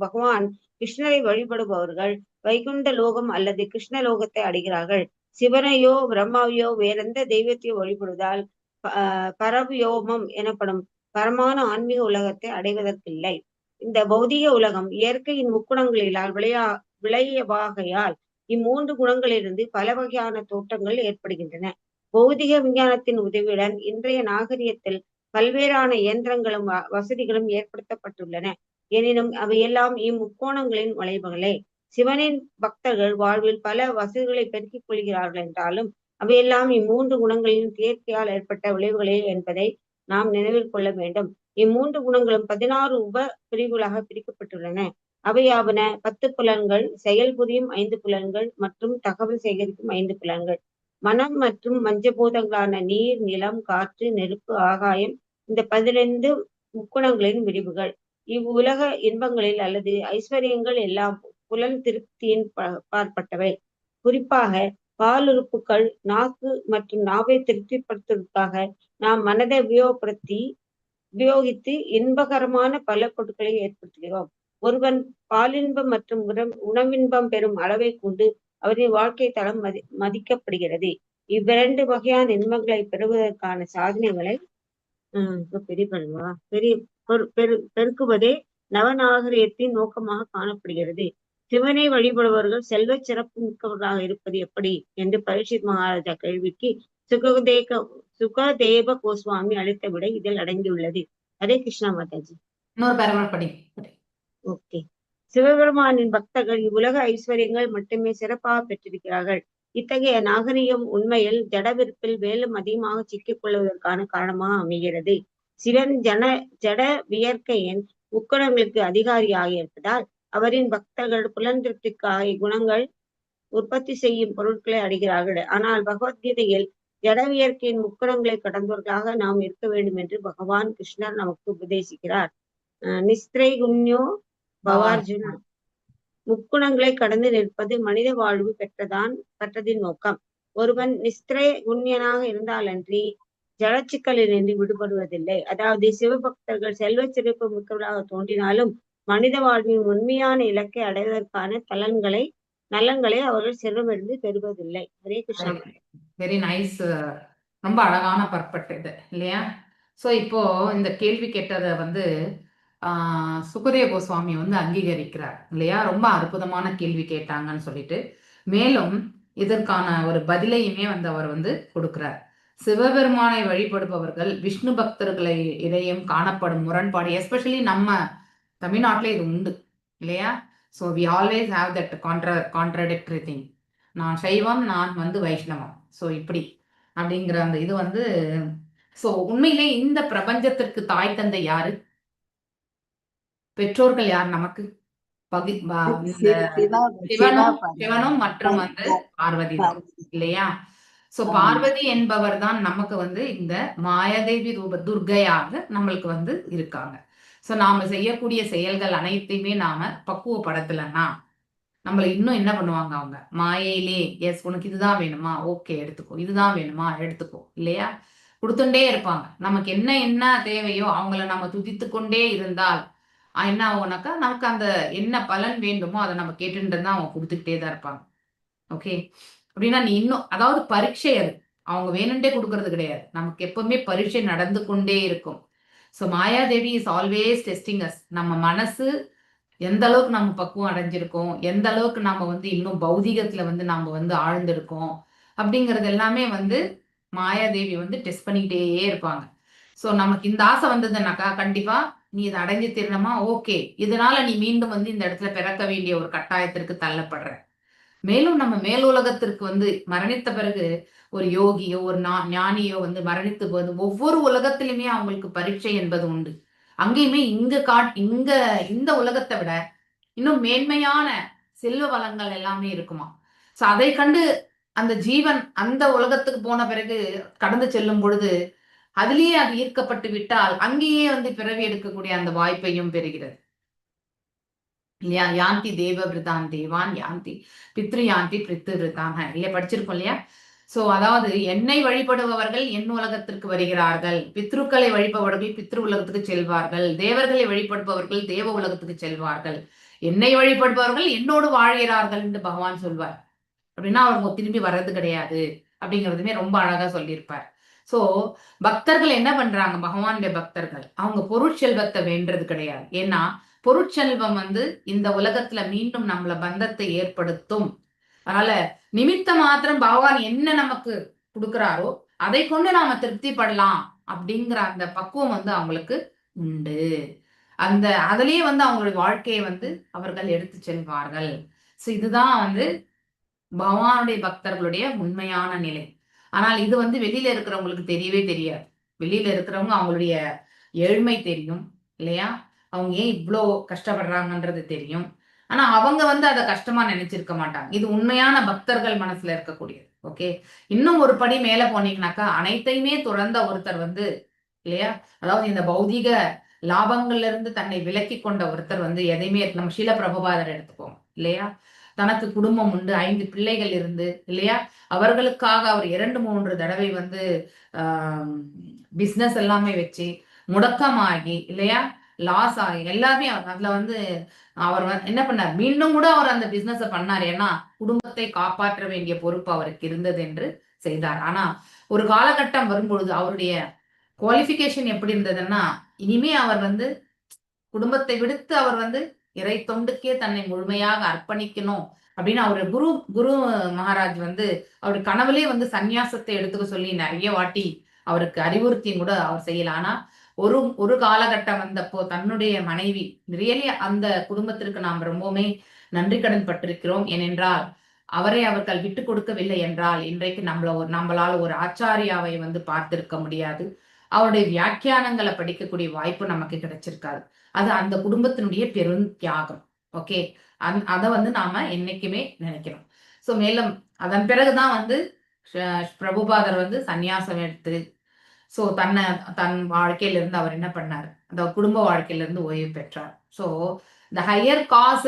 பகவான் கிருஷ்ணரை வழிபடுபவர்கள் வைகுண்ட லோகம் அல்லது கிருஷ்ண லோகத்தை அடைகிறார்கள். சிவனையோ பிரம்மாவையோ வேறெந்த தெய்வத்தையோ வழிபடுவதால் பரவியோமம் எனப்படும் பரமான ஆன்மீக உலகத்தை அடைவதற்கில்லை. இந்த பௌதிக உலகம் இயற்கையின் முக்குணங்களிலால் விளையவாகையால் இம்மூன்று குணங்களிலிருந்து பல வகையான தோற்றங்கள் ஏற்படுகின்றன. பௌதிக விஞ்ஞானத்தின் உதவியுடன் இன்றைய நாகரிகத்தில் பல்வேறான இயந்திரங்களும் வசதிகளும் ஏற்படுத்தப்பட்டுள்ளன. எனினும் அவையெல்லாம் இம்முக்கோணங்களின் விளைவுகளே. சிவனின் பக்தர்கள் வாழ்வில் பல வசதிகளை பெருக்கிக் கொள்கிறார்கள் என்றாலும் அவையெல்லாம் இம்மூன்று குணங்களின் இயற்கையால் ஏற்பட்ட விளைவுகளே என்பதை நாம் நினைவில் கொள்ள வேண்டும். இம்மூன்று குணங்களும் 16 உப பிரிவுகளாக பிரிக்கப்பட்டுள்ளன. அவையாவன 10 புலன்கள், செயல்புரியும் 5 புலன்கள் மற்றும் தகவல் சேகரிக்கும் 5 புலன்கள். மனம் மற்றும் மஞ்சபூதங்களான நீர், நிலம், காற்று, நெருப்பு, ஆகாயம் இந்த 15 முக்குணங்களின் விரிவுகள். இவ்வுலக இன்பங்களில் அல்லது ஐஸ்வர்யங்கள் எல்லாம் புலன் திருப்தியின் பார்ப்பட்டவை. குறிப்பாக பாலுறுப்புகள், நாக்கு மற்றும் நாவை திருப்திப்படுத்துவதற்காக நாம் மனதை உபயோகித்து இன்பகரமான பல பொருட்களை ஏற்படுத்துகிறோம். ஒருவன் பாலின்பம் மற்றும் உணவின்பம் பெறும் அளவை கொண்டு அவரின் வாழ்க்கை தரம் மதிக்கப்படுகிறது. இவ்விரண்டு வகையான இன்பங்களை பெறுவதற்கான சாதனைகளை பெருக்குவதே நவநாகரிகத்தின் நோக்கமாக காணப்படுகிறது. சிவனை வழிபடுபவர்கள் செல்வ சிறப்பு மிக்கவர்களாக இருப்பது எப்படி என்று பரீட்சித் மகாராஜா கேள்விக்கு சுகதேவ கோஸ்வாமி அளித்த விடை இதில் அடங்கியுள்ளது. ஹரே கிருஷ்ணா மாதாஜி. ஓகே. சிவபெருமானின் பக்தர்கள் இவ்வுலக ஐஸ்வர்யங்கள் மட்டுமே சிறப்பாக பெற்றிருக்கிறார்கள். இத்தகைய நாகரிகம் உண்மையில் ஜடவிருப்பில் மேலும் அதிகமாக சிக்கிக் கொள்வதற்கான காரணமாக அமைகிறது. சிவன் ஜட வியற்கையின் முக்குணங்களுக்கு அதிகாரியாக இருப்பதால் அவரின் பக்தர்கள் புலந்திருப்திக்காக இக்குணங்கள் உற்பத்தி செய்யும் பொருட்களை அடைகிறார்கள். ஆனால் பகவத்கீதையில் ஜடவியற்கையின் முக்குணங்களை கடந்தவர்களாக நாம் இருக்க வேண்டும் என்று பகவான் கிருஷ்ணர் நமக்கு உபதேசிக்கிறார். நிஸ்திரை குண்யோ பவார்ஜுனா. முக்குணங்களை கடந்து நிற்பது மனித வாழ்வு பெற்றதின் நோக்கம். ஒருவன் நிஸ்திரை குண்யனாக இருந்தாலன்றி ஜடச்சிக்கலினின்று விடுபடுவதில்லை. அதாவது சிவபக்தர்கள் செல்வ சிறப்பு மிக்கவர்களாக தோன்றினாலும் மனித வாழ்வின் உண்மையான இலக்கை அடைவதற்கான நலன்களை அவர்கள் செல்வமிருந்து பெறுவதில்லை. ஹரே கிருஷ்ணா. Very nice. ரொம்ப அழகான பர்பட் இது இல்லையா? ஸோ இப்போ இந்த கேள்வி கேட்டதை சுகதேவ கோஸ்வாமி அங்கீகரிக்கிறார் இல்லையா? ரொம்ப அற்புதமான கேள்வி கேட்டாங்கன்னு சொல்லிட்டு மேலும் இதற்கான ஒரு பதிலையுமே அவர் கொடுக்கிறார். சிவபெருமானை வழிபடுபவர்கள் விஷ்ணு பக்தர்களை இடையும் காணப்படும் முரண்பாடு, எஸ்பெஷலி நம்ம தமிழ்நாட்டில் இது உண்டு இல்லையா? So we always have that contradictory thing. நான் சைவம், நான் வைஷ்ணவம், ஸோ இப்படி அப்படிங்கிற அந்த இது ஸோ உண்மையிலே இந்த பிரபஞ்சத்திற்கு தாய் தந்தை யாரு? பெற்றோர்கள் யார் நமக்கு? சிவனும் மற்றும் பார்வதி தான் இல்லையா? சோ பார்வதி என்பவர் தான் நமக்கு இந்த மாயாதேவி ரூப துர்கையாக நம்மளுக்கு இருக்காங்க. சோ நாம செய்யக்கூடிய செயல்கள் அனைத்தையுமே நாம பக்குவப்படத்துலன்னா நம்மள இன்னும் என்ன பண்ணுவாங்க? அவங்க மாயையிலே எஸ் உனக்கு இதுதான் வேணுமா, ஓகே எடுத்துக்கோ, இதுதான் வேணுமா எடுத்துக்கோ இல்லையா? கொடுத்துட்டே இருப்பாங்க. நமக்கு என்ன தேவையோ அவங்கள நம்ம துதித்து கொண்டே இருந்தால் என்ன ஆகும்னாக்கா நமக்கு அந்த என்ன பலன் வேண்டுமோ அதை நம்ம கேட்டுட்டு தான் அவங்க கொடுத்துக்கிட்டே தான் இருப்பாங்க. ஓகே, அப்படின்னா நீ இன்னும் அதாவது பரீட்சை அது அவங்க வேணுண்டே கொடுக்கறது கிடையாது. நமக்கு எப்பவுமே பரீட்சை நடந்து கொண்டே இருக்கும். So Mayadevi is always testing us. நம்ம மனசு எந்த அளவுக்கு நம்ம பக்குவம் அடைஞ்சிருக்கோம், எந்த அளவுக்கு நாம இன்னும் பௌதிகத்துல நாம ஆழ்ந்திருக்கோம் அப்படிங்கிறது எல்லாமே மாயாதேவி டெஸ்ட் பண்ணிக்கிட்டே இருப்பாங்க. ஸோ நமக்கு இந்த ஆசை வந்ததுன்னாக்கா கண்டிப்பா நீ இதை அடைஞ்சு தீரணுமா, ஓகே, இதனால நீ மீண்டும் இந்த இடத்துல பிறக்க வேண்டிய ஒரு கட்டாயத்திற்கு தள்ளப்படுற. மேலும் நம்ம மேலுலகத்திற்கு மரணித்த பிறகு ஒரு யோகியோ ஒரு ஞானியோ மரணித்து போது ஒவ்வொரு உலகத்திலுமே அவங்களுக்கு பரீட்சை என்பது உண்டு. அங்கேயுமே இந்த உலகத்தை விட இன்னும் மேன்மையான செல்வ வளங்கள் எல்லாமே இருக்குமா. சோ அதை கண்டு அந்த ஜீவன் அந்த உலகத்துக்கு போன பிறகு கடந்து செல்லும் பொழுது அதுலயே அது ஈர்க்கப்பட்டு விட்டால் அங்கேயே பிறவி எடுக்கக்கூடிய அந்த வாய்ப்பையும் பெறுகிறது இல்லையா? யாந்தி தேவ விருதான் தேவான் யாந்தி பித்ரு யாந்தி பிரித்து விருதான் இல்லையா? படிச்சிருக்கோம் இல்லையா? சோ அதாவது என்னை வழிபடுபவர்கள் என் உலகத்திற்கு வருகிறார்கள், பித்ருக்களை வழிபவர்கள் பித்ரு உலகத்துக்கு செல்வார்கள், தேவர்களை வழிபடுபவர்கள் தேவ உலகத்துக்கு செல்வார்கள் என்னை வழிபடுபவர்கள் என்னோடு வாழ்கிறார்கள் என்று பகவான் சொல்வார். அப்படின்னா அவங்க திரும்பி வர்றது கிடையாது அப்படிங்கிறதுமே ரொம்ப அழகா சொல்லியிருப்பார். சோ பக்தர்கள் என்ன பண்றாங்க, பகவானுடைய பக்தர்கள் அவங்க பொருட்செல்வத்தை வேண்டது கிடையாது. ஏன்னா பொருட்செல்வம் இந்த உலகத்துல மீண்டும் நம்மள பந்தத்தை ஏற்படுத்தும். அதனால நிமித்த மாத்திரம் பகவான் என்ன நமக்கு கொடுக்கிறாரோ அதை கொண்டு நாம திருப்தி படலாம் அப்படிங்கிற அந்த பக்குவம் அவங்களுக்கு உண்டு. அதுலயே அவங்களுடைய வாழ்க்கையை அவர்கள் எடுத்து செல்வார்கள். சோ இதுதான் பகவானுடைய பக்தர்களுடைய உண்மையான நிலை. ஆனால் இது வெளியில இருக்கிறவங்களுக்கு தெரியவே தெரியாது. வெளியில இருக்கிறவங்க அவங்களுடைய ஏழ்மை தெரியும் இல்லையா, அவங்க ஏன் இவ்வளோ கஷ்டப்படுறாங்கன்றது தெரியும். ஆனா அவங்க அதை கஷ்டமா நினைச்சிருக்க மாட்டாங்க. இது உண்மையான பக்தர்கள் மனசுல இருக்கக்கூடியது. ஓகே, இன்னும் ஒரு படி மேல போனீங்கன்னாக்கா அனைத்தையுமே துறந்த ஒருத்தர் இல்லையா, அதாவது இந்த பௌதிக லாபங்கள்ல இருந்து தன்னை விலக்கி கொண்ட ஒருத்தர் எதையுமே, நம்ம ஷீல பிரபுபாதர் எடுத்துப்போம் இல்லையா, தனக்கு குடும்பம் உண்டு, 5 பிள்ளைகள் இருந்து இல்லையா, அவர்களுக்காக அவர் 2-3 தடவை பிசினஸ் எல்லாமே வச்சு முடக்கமாகி இல்லையா, லாஸ் ஆகி எல்லாமே அதுல அவர் என்ன பண்ணார், மீண்டும் கூட அவர் அந்த பிசினஸ் பண்ணார். ஏன்னா குடும்பத்தை காப்பாற்ற வேண்டிய பொறுப்பு அவருக்கு இருந்தது என்று செய்தார். ஆனா ஒரு காலகட்டம் வரும்பொழுது அவருடைய குவாலிஃபிகேஷன் எப்படி இருந்ததுன்னா, இனிமே அவர் குடும்பத்தை விடுத்து அவர் இறை தொண்டுக்கே தன்னை முழுமையாக அர்ப்பணிக்கணும் அப்படின்னு அவரு குரு மகாராஜ் அவரு கனவுலே சந்நியாசத்தை எடுத்துக்க சொல்லி நிறைய வாட்டி அவருக்கு அறிவுறுத்தியும் கூட அவர் செய்யல. ஆனா ஒரு காலகட்டம் வந்தப்போ தன்னுடைய மனைவி ரியலி அந்த குடும்பத்திற்கு நாம் ரொம்பவுமே நன்றி கடன் பட்டிருக்கிறோம். ஏனென்றால் அவரை அவர்கள் விட்டு கொடுக்கவில்லை என்றால் இன்றைக்கு நம்மளால ஒரு ஆச்சாரியாவை பார்த்திருக்க முடியாது. அவருடைய வியாக்கியானங்களை படிக்கக்கூடிய வாய்ப்பு நமக்கு கிடைச்சிருக்காது. அது அந்த குடும்பத்தினுடைய பெரும் தியாகம். ஓகே, அதை நாம என்னைக்குமே நினைக்கணும். சோ மேலும் அதன் பிறகுதான் பிரபுபாதர் சந்நியாசம் எடுத்து சோ தன் வாழ்க்கையில இருந்து அவர் என்ன பண்ணார், அந்த குடும்ப வாழ்க்கையில இருந்து ஓய்வு பெற்றார். சோ இந்த ஹையர் காஸ்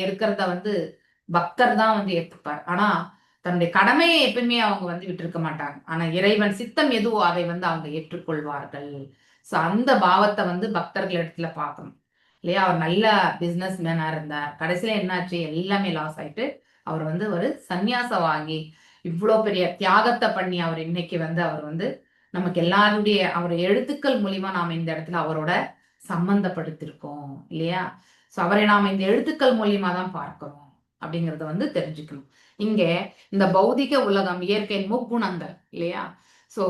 இருக்கிறத பக்தர் தான் ஏற்றுப்பார். ஆனா தன்னுடைய கடமையை எப்பவுமே அவங்க விட்டிருக்க மாட்டாங்க. ஆனா இறைவன் சித்தம் எதுவோ அதை அவங்க ஏற்றுக்கொள்வார்கள். சோ அந்த பாவத்தை பக்தர்கள் இடத்துல பார்க்கணும் இல்லையா. அவர் நல்ல பிசினஸ் மேனா இருந்தார். கடைசியில என்னாச்சு, எல்லாமே லாஸ் ஆயிட்டு அவர் ஒரு சந்நியாசம் வாங்கி இவ்வளவு பெரிய தியாகத்தை பண்ணி அவர் இன்னைக்கு அவர் நமக்கு எல்லாருடைய அவர் எழுத்துக்கள் மூலியமா நாம இந்த இடத்துல அவரோட சம்பந்தப்படுத்திருக்கோம் இல்லையா. சோ அவரை நாம இந்த எழுத்துக்கள் மூலியமா தான் பார்க்கிறோம் அப்படிங்கறத தெரிஞ்சுக்கணும். இங்க இந்த பௌதிக உலகம், இயற்கையின் முக்குணங்கள் இல்லையா. சோ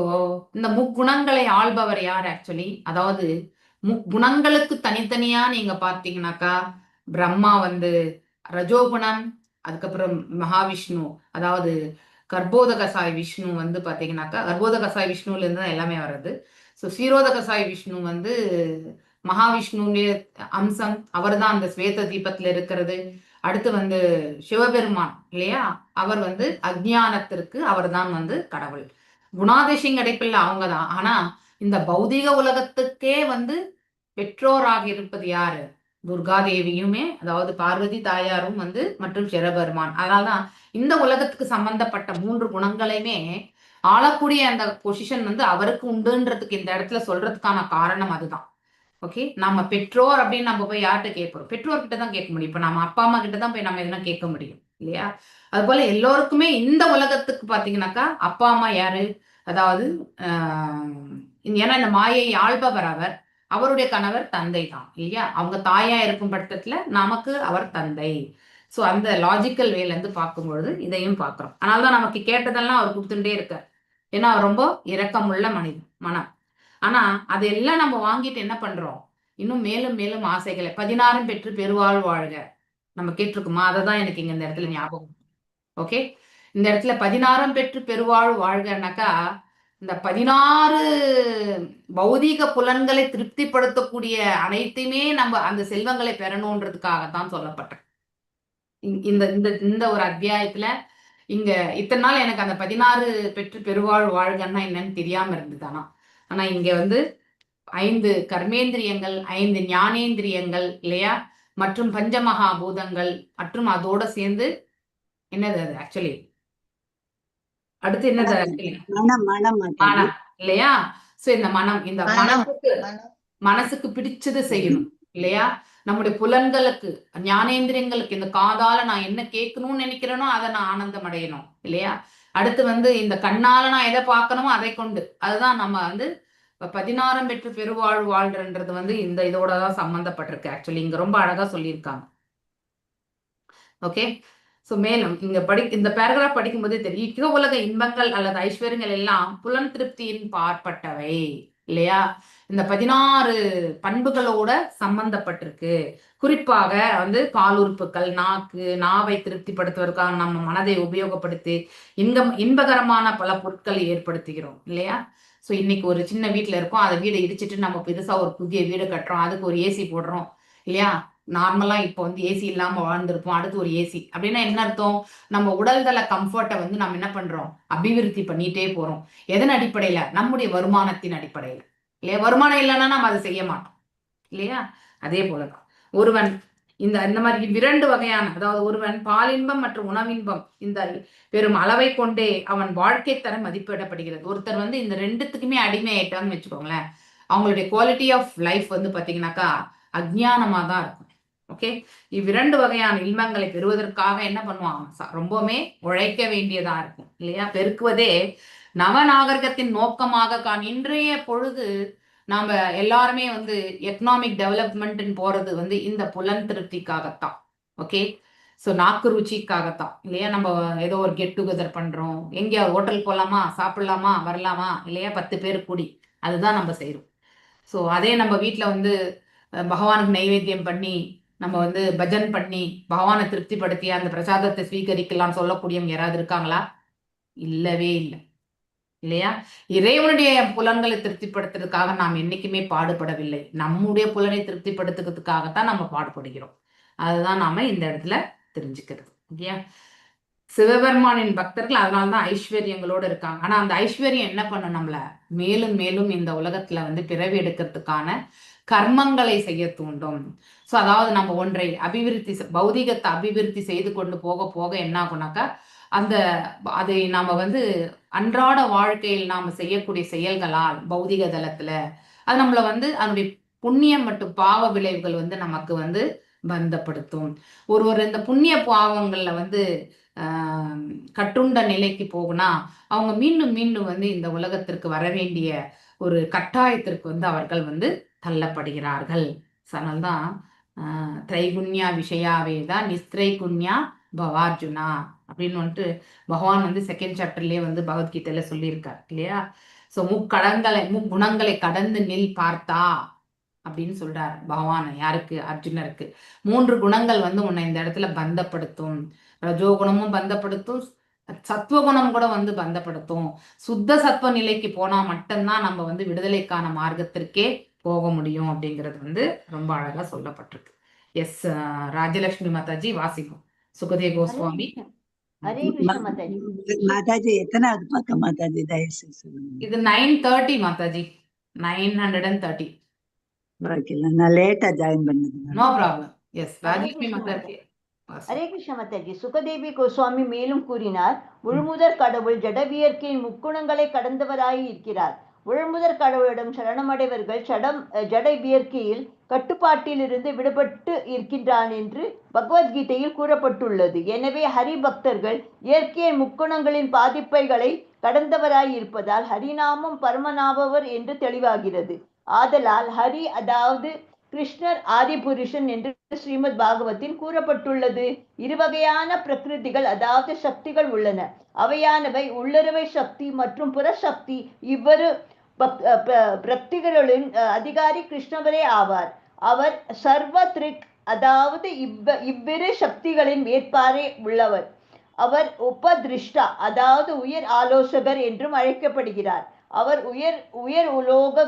இந்த முக்குணங்களை ஆள்பவர் யார் ஆக்சுவலி, அதாவது முக்குணங்களுக்கு தனித்தனியா நீங்க பார்த்தீங்கன்னாக்கா பிரம்மா ரஜோகுணம், அதுக்கப்புறம் மகாவிஷ்ணு அதாவது கர்ப்போதகசாய் விஷ்ணு பாத்தீங்கன்னாக்கா கர்ப்போதகசாய் விஷ்ணுல இருந்து தான் எல்லாமே வர்றது. ஸோ ஸ்வீரோதகசாய் விஷ்ணு மகாவிஷ்ணுடைய அம்சம், அவர் தான் அந்த ஸ்வேத தீபத்துல இருக்கிறது. அடுத்து சிவபெருமான் இல்லையா, அவர் அஜ்ஞானத்திற்கு அவர் தான் கடவுள். குணாதிசயம் அடைப்பில்ல அவங்க தான். ஆனா இந்த பௌதிக உலகத்துக்கே பெற்றோராக இருப்பது யாரு, துர்காதேவியுமே, அதாவது பார்வதி தாயாரும் மற்றும் சிவபெருமான். அதனால்தான் இந்த உலகத்துக்கு சம்பந்தப்பட்ட 3 குணங்களையுமே ஆளக்கூடிய அந்த பொசிஷன் அவருக்கு உண்டுன்றதுக்கு இந்த இடத்துல சொல்றதுக்கான காரணம் அதுதான். ஓகே, நம்ம பெற்றோர் அப்படின்னு நம்ம போய் யார்கிட்ட கேட்போம், பெற்றோர்கிட்ட தான் கேட்க முடியும். இப்ப நம்ம அப்பா அம்மா கிட்ட தான் போய் நம்ம எதுனா கேட்க முடியும் இல்லையா. அது போல எல்லோருக்குமே இந்த உலகத்துக்கு பாத்தீங்கன்னாக்கா அப்பா அம்மா யாரு, அதாவது ஏன்னா இந்த மாயை ஆள்பவர் அவர், அவருடைய கணவர் தந்தை தான் இல்லையா. அவங்க தாயா இருக்கும் பட்சத்துல நமக்கு அவர் தந்தை. சோ அந்த லாஜிக்கல் வேல பார்க்கும்பொழுது இதையும் பார்க்கிறோம். அதனாலதான் நமக்கு கேட்டதெல்லாம் அவர் கொடுத்துட்டே இருக்கார். ஏன்னா அவர் ரொம்ப இரக்கமுள்ள மனம். ஆனா அதெல்லாம் நம்ம வாங்கிட்டு என்ன பண்றோம், இன்னும் மேலும் மேலும் ஆசைகளை 16 பெற்று பெருவாழ் வாழ்க நம்ம கேட்டிருக்குமா, அதை தான் எனக்கு இங்க இந்த இடத்துல ஞாபகம். ஓகே, இந்த இடத்துல 16 பெற்று பெருவாழ் வாழ்கனாக்கா இந்த 16 பௌதீக புலன்களை திருப்திப்படுத்தக்கூடிய அனைத்தையுமே நம்ம அந்த செல்வங்களை பெறணுன்றதுக்காகத்தான் சொல்லப்பட்டேன். இந்த ஒரு அத்தியாயத்துல இங்க இத்தனை நாள் எனக்கு அந்த 16 பெற்று பெருவாழ் வாழ்கன்னா என்னன்னு தெரியாம இருந்ததுதானா. ஆனா இங்க 5 கர்மேந்திரியங்கள், 5 ஞானேந்திரியங்கள் இல்லையா, மற்றும் பஞ்சமகாபூதங்கள், மற்றும் அதோட சேர்ந்து என்னது அது ஆக்சுவலி அடுத்து என்னது ஆக்சுவலி மனம் இல்லையா. சோ இந்த மனத்துக்கு மனசுக்கு பிடிச்சது செய்யணும் இல்லையா. நம்முடைய புலன்களுக்கு, ஞானேந்திரியங்களுக்கு, இந்த காதால நான் என்ன கேட்கணும்னு நினைக்கிறேனோ அதை நான் ஆனந்தம் அடையணும் இல்லையா? அடுத்து வந்து இந்த கண்ணால நான் எதை பார்க்கணுமோ அதை கொண்டு, அதுதான் நம்ம வந்து 16 பெற்று பெருவாழ்வு வாழ்றன்றது வந்து இந்த இதோட தான் சம்பந்தப்பட்டிருக்கு. ஆக்சுவலி இங்க ரொம்ப அழகா சொல்லியிருக்காங்க. ஓகே, ஸோ மேலும் இந்த பேராகிராஃப் படிக்கும்போதே தெரியும், இக உலக இன்பங்கள் அல்லது ஐஸ்வர்யங்கள் எல்லாம் புலன் திருப்தியின் பார்ப்பட்டவை இல்லையா? இந்த 16 பண்புகளோட சம்பந்தப்பட்டிருக்கு. குறிப்பாக வந்து பாலுறுப்புகள், நாவை திருப்திப்படுத்துவதற்காக நம்ம மனதை உபயோகப்படுத்தி இன்பகரமான பல பொருட்களை ஏற்படுத்துகிறோம் இல்லையா? ஸோ இன்னைக்கு ஒரு சின்ன வீட்டில் இருக்கோம், அதை வீடை இடிச்சிட்டு நம்ம பெருசா ஒரு புதிய வீடு கட்டுறோம், அதுக்கு ஒரு ஏசி போடுறோம் இல்லையா? நார்மலா இப்போ வந்து ஏசி இல்லாம வாழ்ந்திருப்போம், அடுத்து ஒரு ஏசி அப்படின்னா என்ன அர்த்தம்? நம்ம உடல்தள கம்ஃபர்ட்டை வந்து நம்ம என்ன பண்றோம்? அபிவிருத்தி பண்ணிட்டே போறோம். எதன் அடிப்படையில? நம்முடைய வருமானத்தின் அடிப்படையில இல்லையா? வருமானம் இல்லைன்னா நம்ம அதை செய்ய மாட்டோம் இல்லையா? அதே போலதான் ஒருவன் இந்த மாதிரி 2 வகையான, அதாவது ஒருவன் பாலின்பம் மற்றும் உணவின்பம் இந்த பெரும் அளவை கொண்டே அவன் வாழ்க்கை தரம் மதிப்பிடப்படுகிறது. ஒருத்தர் வந்து இந்த 2த்துக்குமே அடிமை ஆயிட்டான்னு வச்சுக்கோங்களேன், அவங்களுடைய குவாலிட்டி ஆஃப் லைஃப் வந்து பாத்தீங்கன்னாக்கா அஜ்ஞானமா தான் இருக்கும். ஓகே, 2 வகையான இன்பங்களை பெறுவதற்காக என்ன பண்ணுவான்? ரொம்பவுமே உழைக்க வேண்டியதா இருக்கும் இல்லையா? பெருக்குவதே நவநாகரிகத்தின் நோக்கமாக இன்றைய பொழுது நாம எல்லாருமே வந்து எக்கனாமிக் டெவலப்மெண்ட் போறது வந்து இந்த புலன் திருப்திக்காகத்தான். ஓகே, ஸோ நாக்கு ருச்சிக்காகத்தான் இல்லையா? நம்ம ஏதோ ஒரு கெட் டுகெதர் பண்றோம், எங்கேயா ஹோட்டல் போலாமா, சாப்பிடலாமா, வரலாமா இல்லையா? 10 பேர் கூடி அதுதான் நம்ம செய்யறோம். ஸோ அதே நம்ம வீட்டில் வந்து பகவானுக்கு நைவேத்தியம் பண்ணி நம்ம வந்து பஜன் பண்ணி பகவானை திருப்திப்படுத்தி அந்த பிரசாதத்தை ஸ்வீகரிக்கலாம் சொல்லக்கூடியவங்க யாராவது இருக்காங்களா? இல்லவே இல்லை இல்லையா? இறைவனுடைய புலன்களை திருப்திப்படுத்துறதுக்காக நாம் என்னைக்குமே பாடுபடவில்லை, நம்முடைய புலனை திருப்திப்படுத்துறதுக்காகத்தான் நம்ம பாடுபடுகிறோம். அதுதான் நாம இந்த இடத்துல தெரிஞ்சுக்கிறது இல்லையா? சிவபெருமானின் பக்தர்கள் அதனால்தான் ஐஸ்வர்யங்களோடு இருக்காங்க. ஆனா அந்த ஐஸ்வர்யம் என்ன பண்ணும்? நம்மள மேலும் மேலும் இந்த உலகத்துல வந்து பிறவி எடுக்கிறதுக்கான கர்மங்களை செய்ய தூண்டும். ஸோ அதாவது நம்ம ஒன்றை பௌதிகத்தை அபிவிருத்தி செய்து கொண்டு போக போக என்ன ஆகுனாக்கா அதை நாம வந்து அன்றாட வாழ்க்கையில் நாம செய்யக்கூடிய செயல்களால் பௌதிக தளத்துல அது நம்மளை வந்து அதனுடைய புண்ணியம் மற்றும் பாவ விளைவுகள் வந்து நமக்கு வந்து பந்தப்படுத்தும். ஒரு இந்த புண்ணிய பாவங்கள்ல வந்து கட்டுண்ட நிலைக்கு போகுனா அவங்க மீண்டும் மீண்டும் வந்து இந்த உலகத்திற்கு வர வேண்டிய ஒரு கட்டாயத்திற்கு வந்து அவர்கள் வந்து தள்ளப்படுகிறார்கள். அதனால்தான் திரைகுண்யா விஷயாவேதா நிஸ்திரைகுண்யா பவார்ஜுனா அப்படின்னு வந்துட்டு பகவான் வந்து 2nd சாப்டர்லயே வந்து பகவத்கீதையில சொல்லியிருக்கார் இல்லையா? ஸோ முக்குணங்களை கடந்து நில் பார்த்தா அப்படின்னு சொல்றார் பகவான். யாருக்கு? அர்ஜுனருக்கு. 3 குணங்கள் வந்து உன்னை இந்த இடத்துல பந்தப்படுத்தும். ரஜோகுணமும் பந்தப்படுத்தும், சத்துவகுணம் கூட வந்து பந்தப்படுத்தும். சுத்த சத்துவ நிலைக்கு போனா மட்டும்தான் நம்ம வந்து விடுதலைக்கான மார்க்கத்திற்கே போக முடியும் அப்படிங்கிறது வந்து ரொம்ப அழகா சொல்லப்பட்டிருக்கு. எஸ் ராஜலட்சுமி மாதாஜி வாசிக்கும். சுகதேவ் கோஸ்வாமி. ஹரே கிருஷ்ண மாதாஜி. மாதாஜி எத்தனாவது பக்கம் மாதாஜி? தயவுசெய்து சொல்லுங்க. இது 930 மாதாஜி, 930. நான் லேட்டா ஜாயின் பண்ணது. No problem. Yes Rajalakshmi Mataji. Hare Krishna Mataji. Sukhadevi Goswami மேலும் கூறினார், முழுமுதற் கடவுள் ஜடவியற்கையின் முக்குணங்களை கடந்தவராய் இருக்கிறார். முழுமுதற் கடவுளிடம் சரணமடைவர்கள் ஜட வியற்கையில் கட்டுப்பாட்டில் இருந்து விடுபட்டு இருக்கின்றான் என்று பகவத்கீதையில் கூறப்பட்டுள்ளது. எனவே ஹரி பக்தர்கள் இயற்கையின் முக்குணங்களின் பாதிப்பைகளை கடந்தவராய் இருப்பதால் ஹரிநாமம் பரமநாபவர் என்று தெளிவாகிறது. ஆதலால் ஹரி அதாவது கிருஷ்ணர் ஆதிபுருஷன் என்று ஸ்ரீமத் பாகவத்தில் கூறப்பட்டுள்ளது. 2 வகையான பிரகிருதிகள் அதாவது சக்திகள் உள்ளன. அவையானவை உள்ளுறவை சக்தி மற்றும் புறசக்தி. இவ்வாறு பிரக்திகளின் அதிகாரி கிருஷ்ணவரே ஆவார். அவர் சர்வ திரிக் அதாவது இவ்விரு சக்திகளின் மேற்பார்வை உள்ளவர். அவர் உபதிருஷ்டா அதாவது உயர் ஆலோசகர் என்றும் அழைக்கப்படுகிறார். அவர் உயர் உலோக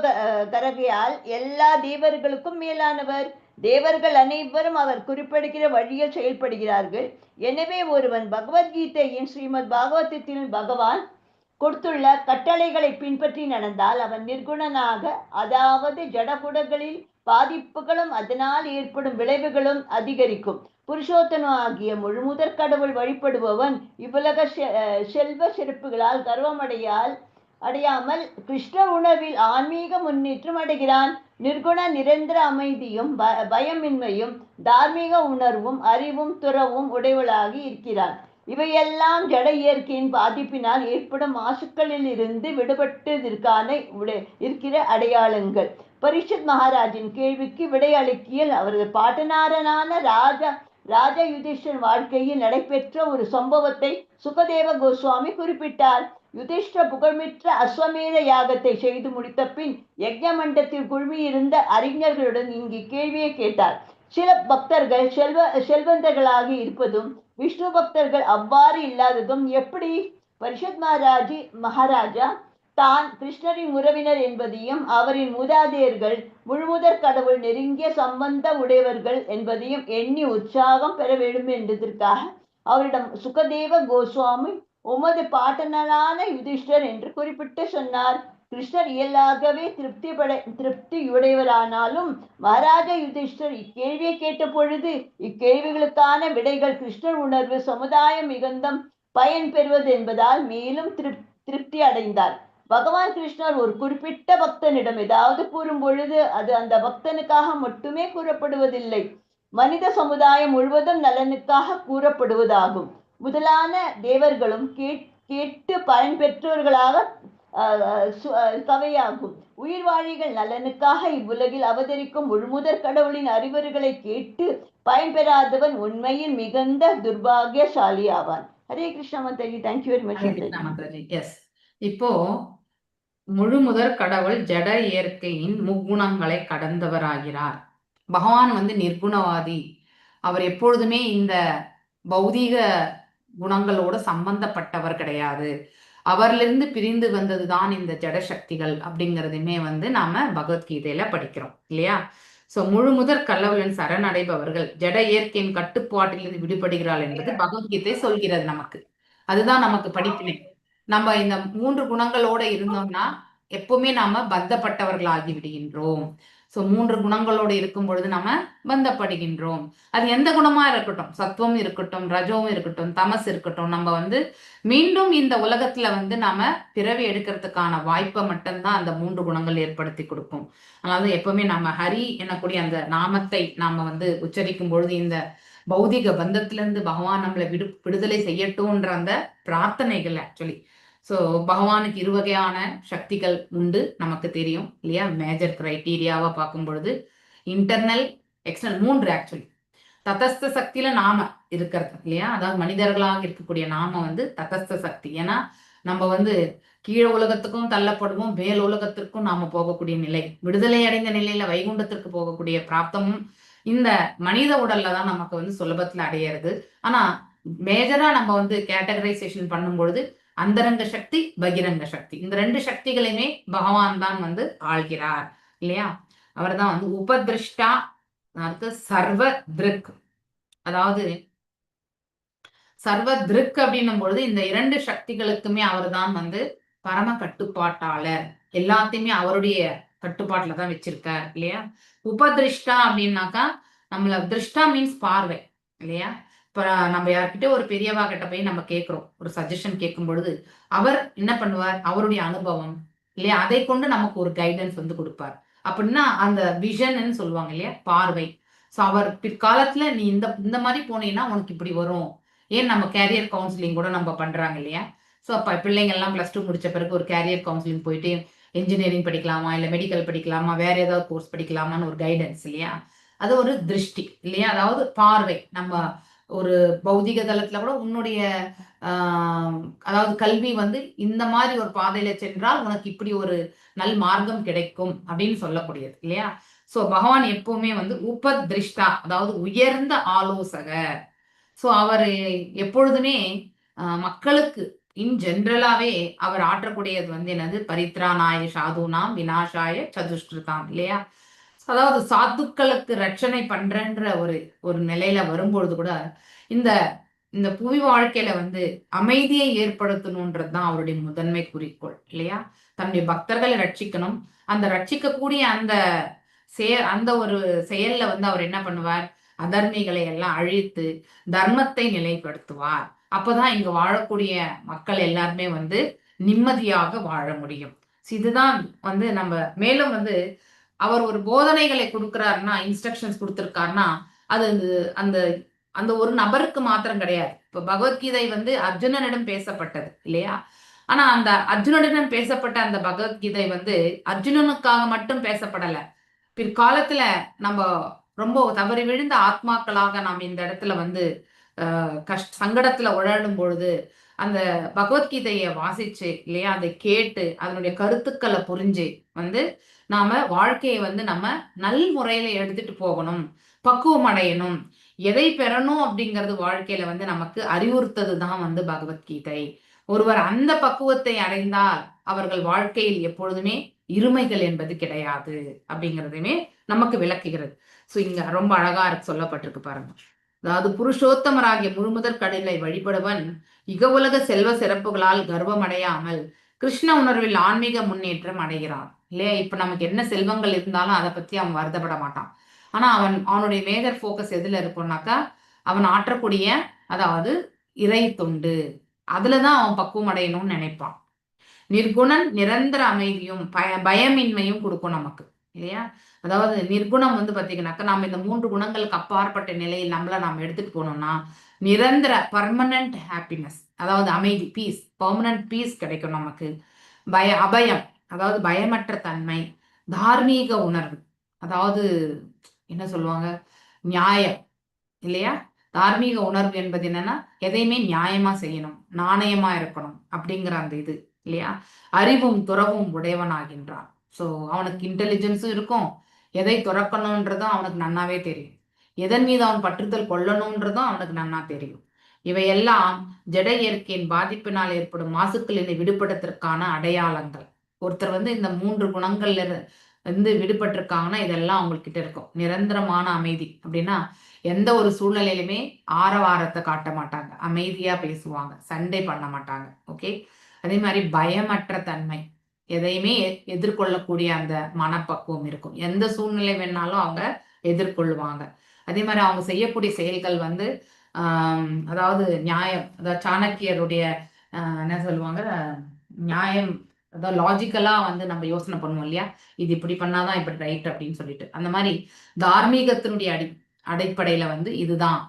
கரகையால் எல்லா தேவர்களுக்கும் மேலானவர். தேவர்கள் அனைவரும் அவர் குறிப்பிடுகிற வழியில் செயல்படுகிறார்கள். எனவே ஒருவன் பகவத்கீதையின் ஸ்ரீமத் பாகவதத்தில் பகவான் கொடுத்துள்ள கட்டளைகளை பின்பற்றி நடந்தால் அவன் நிர்குணனாக, அதாவது ஜடகுடங்களில் பாதிப்புகளும் அதனால் ஏற்படும் விளைவுகளும் அதிகரிக்கும். புருஷோத்தமாகிய முழுமுதற் கடவுள் வழிபடுபவன் இவ்வுலக செல்வ சிறப்புகளால் கர்வமடையால் அடையாமல் கிருஷ்ண உணர்வில் ஆன்மீக முன்னேற்றம் அடைகிறான். நிர்குண நிரந்தர அமைதியும் பயமின்மையும் தார்மீக உணர்வும் அறிவும் துறவும் உடையவளாகி இருக்கிறான். இவையெல்லாம் ஜட இயற்கையின் பாதிப்பினால் ஏற்படும் மாசுக்களில் இருந்து விடுபட்டதற்கான இருக்கிற அடையாளங்கள். பரீட்சித் மகாராஜின் கேள்விக்கு விடை அளிக்கையில் அவரது பாட்டனாரனான ராஜா யுதிஷ்டர் வாழ்க்கையில் நடைபெற்ற ஒரு சம்பவத்தை சுகதேவ கோஸ்வாமி குறிப்பிட்டார். யுதிஷ்டர் புகழ்மிற்ற அஸ்வமேத யாகத்தை செய்து முடித்த பின் யஜ்ஞ மண்டத்தில் குழுமியிருந்த அறிஞர்களுடன் இங்கு கேள்வியை கேட்டார். சில பக்தர்கள் செல்வந்தர்களாகி இருப்பதும் விஷ்ணு பக்தர்கள் அவ்வாறு இல்லாததும் எப்படி? பரிஷத் மகாராஜா தான் கிருஷ்ணரின் உறவினர் என்பதையும் அவரின் மூதாதையர்கள் முழுமுதற் கடவுள் நெருங்கிய சம்பந்த உடையவர்கள் என்பதையும் எண்ணி உற்சாகம் பெற வேண்டும் என்றதற்காக அவரிடம் சுகதேவ கோஸ்வாமி உமது பாட்டனான யுதிஷ்டர் என்று குறிப்பிட்டு சொன்னார். கிருஷ்ணர் இயல்பாகவே திருப்தியுடையவரானாலும் மகாராஜா யுதிஷ்டர் இக்கேள்வியை கேட்ட பொழுது இக்கேள்விகளுக்கான விடைகள் கிருஷ்ணர் உணர்வு சமுதாயம் மிகுந்த பயன் பெறுவது என்பதால் மேலும் திருப்தி அடைந்தார். பகவான் கிருஷ்ணர் ஒரு குறிப்பிட்ட பக்தனிடம் ஏதாவது கூறும் பொழுது அது அந்த பக்தனுக்காக மட்டுமே கூறப்படுவதில்லை, மனித சமுதாயம் முழுவதும் நலனுக்காக கூறப்படுவதாகும். முதலான தேவர்களும் கேட்டு பயன் பெற்றவர்களாக கவையாகும். உயிர்வாழிகள் நலனுக்காக இவ்வுலகில் அவதரிக்கும் முழுமுதற் கடவுளின் அறிவுரைகளை கேட்டு பயன்பெறாதவன் உண்மையில் மிகுந்த துர்பாகியசாலி ஆவான். Hare Krishna Mataji. Thank you very much. Yes, இப்போ முழுமுதற் கடவுள் ஜட இயற்கையின் முக்குணங்களை கடந்தவராகிறார். பகவான் நிர்குணவாதி. அவர் எப்பொழுதுமே இந்த பௌதீக குணங்களோட சம்பந்தப்பட்டவர் கிடையாது. அவரிலிருந்து பிரிந்து வந்ததுதான் இந்த ஜட சக்திகள் அப்படிங்கிறதுமே நாம பகவத்கீதையில படிக்கிறோம் இல்லையா? சோ முழுமுதற் கடவுளின் சரணடைபவர்கள் ஜட இயற்கையின் கட்டுப்பாட்டிலிருந்து விடுபடுகிறாள் என்பது பகவத்கீதை சொல்கிறது நமக்கு. அதுதான் நமக்கு படிப்பினை. நம்ம இந்த 3 குணங்களோட இருந்தோம்னா எப்பவுமே நாம பந்தப்பட்டவர்களாகி விடுகின்றோம். சோ 3 குணங்களோடு இருக்கும் பொழுது நாம பந்தப்படுகின்றோம். அது எந்த குணமா இருக்கட்டும், சத்துவம் இருக்கட்டும், ரஜோவும் இருக்கட்டும், தமஸ் இருக்கட்டும், நம்ம மீண்டும் இந்த உலகத்துல நாம பிறவி எடுக்கிறதுக்கான வாய்ப்பை மட்டும்தான் அந்த 3 குணங்கள் ஏற்படுத்தி கொடுக்கும். அதனால எப்பவுமே நம்ம ஹரி எனக்கூடிய அந்த நாமத்தை நாம உச்சரிக்கும் பொழுது இந்த பௌதிக பந்தத்திலிருந்து பகவான் நம்மளை விடுதலை செய்யட்டும்ன்ற அந்த பிரார்த்தனைகள் ஆக்சுவலி. ஸோ பகவானுக்கு 2 வகையான சக்திகள் உண்டு, நமக்கு தெரியும் இல்லையா? மேஜர் கிரைட்டீரியாவா பார்க்கும் பொழுது இன்டர்னல், எக்ஸ்டர்னல் 3 ஆக்சுவலி. ததஸ்த சக்தியில நாம இருக்கிறது இல்லையா? அதாவது மனிதர்களாக இருக்கக்கூடிய நாம ததஸ்த சக்தி. ஏன்னா நம்ம கீழ உலகத்துக்கும் தள்ளப்படுவோம், மேல் உலகத்திற்கும் நாம போகக்கூடிய நிலை, விடுதலை அடைந்த நிலையில வைகுண்டத்திற்கு போகக்கூடிய பிராப்தமும் இந்த மனித உடல்ல தான் நமக்கு சுலபத்துல அடையிறது. ஆனா மேஜரா நம்ம கேட்டகரைசேஷன் பண்ணும் பொழுது அந்தரங்க சக்தி, பகிரங்க சக்தி, இந்த 2 சக்திகளையுமே பகவான் தான் ஆள்கிறார் இல்லையா? அவர் தான் உபதிருஷ்டா, சர்வ திருக். அதாவது சர்வ திருக் அப்படின்னும் பொழுது இந்த 2 சக்திகளுக்குமே அவர் தான் பரம கட்டுப்பாட்டாளர். எல்லாத்தையுமே அவருடைய கட்டுப்பாட்டுல தான் வச்சிருக்கார் இல்லையா? உபதிருஷ்டா அப்படின்னாக்கா நம்மள திருஷ்டா மீன்ஸ் பார்வை இல்லையா? இப்ப நம்ம யார்கிட்ட ஒரு பெரியவா கிட்ட போய் நம்ம கேட்கிறோம், ஒரு சஜஷன் கேட்கும் பொழுது அவர் என்ன பண்ணுவார்? அவருடைய அனுபவம் இல்லையா, அதை கொண்டு நமக்கு ஒரு கைடன்ஸ் கொடுப்பார். அப்படின்னா அந்த விஷன் சொல்லுவாங்க இல்லையா, பார்வை. ஸோ அவர் பிற்காலத்துல நீ இந்த மாதிரி போனீங்கன்னா உனக்கு இப்படி வரும். ஏன் நம்ம கேரியர் கவுன்சிலிங் கூட நம்ம பண்றாங்க இல்லையா? ஸோ அப்ப பிள்ளைங்க எல்லாம் +2 முடிச்ச பிறகு ஒரு கேரியர் கவுன்சிலிங் போயிட்டு இன்ஜினியரிங் படிக்கலாமா, இல்லை மெடிக்கல் படிக்கலாமா, வேற ஏதாவது கோர்ஸ் படிக்கலாமான்னு ஒரு கைடன்ஸ் இல்லையா? அது ஒரு திருஷ்டி இல்லையா? அதாவது பார்வை. நம்ம ஒரு பௌதிக தளத்துல கூட உன்னுடைய அதாவது கல்வி இந்த மாதிரி ஒரு பாதையில சென்றால் உனக்கு இப்படி ஒரு நல் மார்க்கம் கிடைக்கும் அப்படின்னு சொல்லக்கூடியது இல்லையா? சோ பகவான் எப்பவுமே உபதிருஷ்டா, அதாவது உயர்ந்த ஆலோசகர். சோ அவர் எப்பொழுதுமே மக்களுக்கு இன் ஜென்ரலாவே அவர் ஆற்றக்கூடியது என்னது? பரித்ராணாய சாதுனாம் விநாசாய சதுஷ்கிருதாம் இல்லையா? அதாவது சாதுக்களுக்கு ரட்சணை பண்றன்ற ஒரு நிலையில வரும்பொழுது கூட இந்த இந்த புவி வாழ்க்கையில அமைதியை ஏற்படுத்தணும்ன்றதுதான் அவருடைய முதன்மை குறிக்கோள் இல்லையா? தன்னுடைய பக்தர்களை ரட்சிக்கணும். அந்த ரட்சிக்கக்கூடிய அந்த ஒரு செயல்ல அவர் என்ன பண்ணுவார்? அதர்மிகளை எல்லாம் அழித்து தர்மத்தை நிலைப்படுத்துவார். அப்பதான் இங்க வாழக்கூடிய மக்கள் எல்லாருமே நிம்மதியாக வாழ முடியும். இதுதான் வந்து நம்ம மேலும் வந்து அவர் ஒரு போதனைகளை கொடுக்கிறாருன்னா, இன்ஸ்ட்ரக்ஷன்ஸ் கொடுத்திருக்காருன்னா, அது அந்த அந்த ஒரு நபருக்கு மாத்திரம் கிடையாது. இப்ப பகவத்கீதை வந்து அர்ஜுனனிடம் பேசப்பட்டது இல்லையா? ஆனா அந்த அர்ஜுனனிடம் பேசப்பட்ட அந்த பகவத்கீதை வந்து அர்ஜுனனுக்காக மட்டும் பேசப்படல. பிற்காலத்துல நம்ம ரொம்ப தவறி விழுந்த ஆத்மாக்களாக நாம் இந்த இடத்துல வந்து சங்கடத்துல உழலும் பொழுது அந்த பகவத்கீதையை வாசிச்சு இல்லையா, அதை கேட்டு அதனுடைய கருத்துக்களை புரிஞ்சு வந்து நாம வாழ்க்கையை வந்து நம்ம நல் முறையில எடுத்துட்டு போகணும், பக்குவம் அடையணும், எதை பெறணும் அப்படிங்கிறது வாழ்க்கையில வந்து நமக்கு அறிவுறுத்தது தான் வந்து பகவத்கீதை. ஒருவர் அந்த பக்குவத்தை அடைந்தால் அவர்கள் வாழ்க்கையில் எப்பொழுதுமே இருமைகள் என்பது கிடையாது அப்படிங்கிறதுமே நமக்கு விளக்குகிறது. சோ இங்க ரொம்ப அழகா சொல்லப்பட்டிருக்கு பாருங்க. அதாவது புருஷோத்தமராகிய முழுமுதற் கடலை வழிபடுவன் இகவுலக செல்வ சிறப்புகளால் கர்வமடையாமல் கிருஷ்ண உணர்வில் ஆன்மீக முன்னேற்றம் அடைகிறான் இல்லையா? இப்ப நமக்கு என்ன செல்வங்கள் இருந்தாலும் அதை பத்தி அவன் வருத்தப்பட மாட்டான். ஆனா அவனுடைய மேஜர் போக்கஸ் எதுல இருக்கும்னாக்கா அவன் ஆற்றக்கூடிய அதாவது இறை தொண்டு, அதுலதான் அவன் பக்குவம் அடையணும்னு நினைப்பான். நிர்குணன் நிரந்தர அமைதியும் பயமின்மையும் கொடுக்கும் நமக்கு இல்லையா? அதாவது நிர்குணம் வந்து பாத்தீங்கன்னாக்கா நம்ம இந்த 3 குணங்களுக்கு அப்பாற்பட்ட நிலையில் நம்மள நாம எடுத்துட்டு போனோம்னா நிரந்தர பர்மனன்ட் ஹாப்பினஸ், அதாவது அமைதி, பீஸ், பர்மனன்ட் பீஸ் கிடைக்கும் நமக்கு. அபயம், அதாவது பயமற்ற தன்மை, தார்மீக உணர்வு, அதாவது என்ன சொல்லுவாங்க, நியாயம் இல்லையா? தார்மீக உணர்வு என்பது என்னன்னா எதையுமே நியாயமா செய்யணும், நாணயமா இருக்கணும் அப்படிங்கிற அந்த இது இல்லையா? அறிவும் துறவும் உடையவனாகின்றான். ஸோ அவனுக்கு இன்டெலிஜென்ஸும் இருக்கும், எதை துறக்கணும்ன்றதும் அவனுக்கு நன்னாவே தெரியும், எதன் மீது அவன் பற்றுதல் கொள்ளணும்ன்றதும் அவனுக்கு நன்னா தெரியும். இவையெல்லாம் ஜட இயற்கையின் பாதிப்பினால் ஏற்படும் மாசுக்களினை விடுபடுறதுக்கான அடையாளங்கள். ஒருத்தர் வந்து இந்த 3 குணங்கள்ல இருந்து விடுபட்டிருக்காங்கன்னா இதெல்லாம் அவங்கக்கிட்ட இருக்கும். நிரந்தரமான அமைதி அப்படின்னா எந்த ஒரு சூழ்நிலையிலுமே ஆரவாரத்தை காட்ட மாட்டாங்க, அமைதியா பேசுவாங்க, சண்டை பண்ண மாட்டாங்க. ஓகே. அதே மாதிரி பயமற்ற தன்மை, எதையுமே எதிர்கொள்ளக்கூடிய அந்த மனப்பக்குவம் இருக்கும், எந்த சூழ்நிலை வேணாலும் அவங்க எதிர்கொள்ளுவாங்க. அதே மாதிரி அவங்க செய்யக்கூடிய செயல்கள் வந்து அதாவது நியாயம், அதாவது சாணக்கியருடைய என்ன சொல்லுவாங்க, நியாயம், அதாவது லாஜிக்கலா வந்து நம்ம யோசனை பண்ணுவோம் இல்லையா, இது இப்படி பண்ணாதான் இப்படி ரைட் அப்படின்னு சொல்லிட்டு. அந்த மாதிரி தார்மீகத்தினுடைய அடிப்படையில வந்து இதுதான்.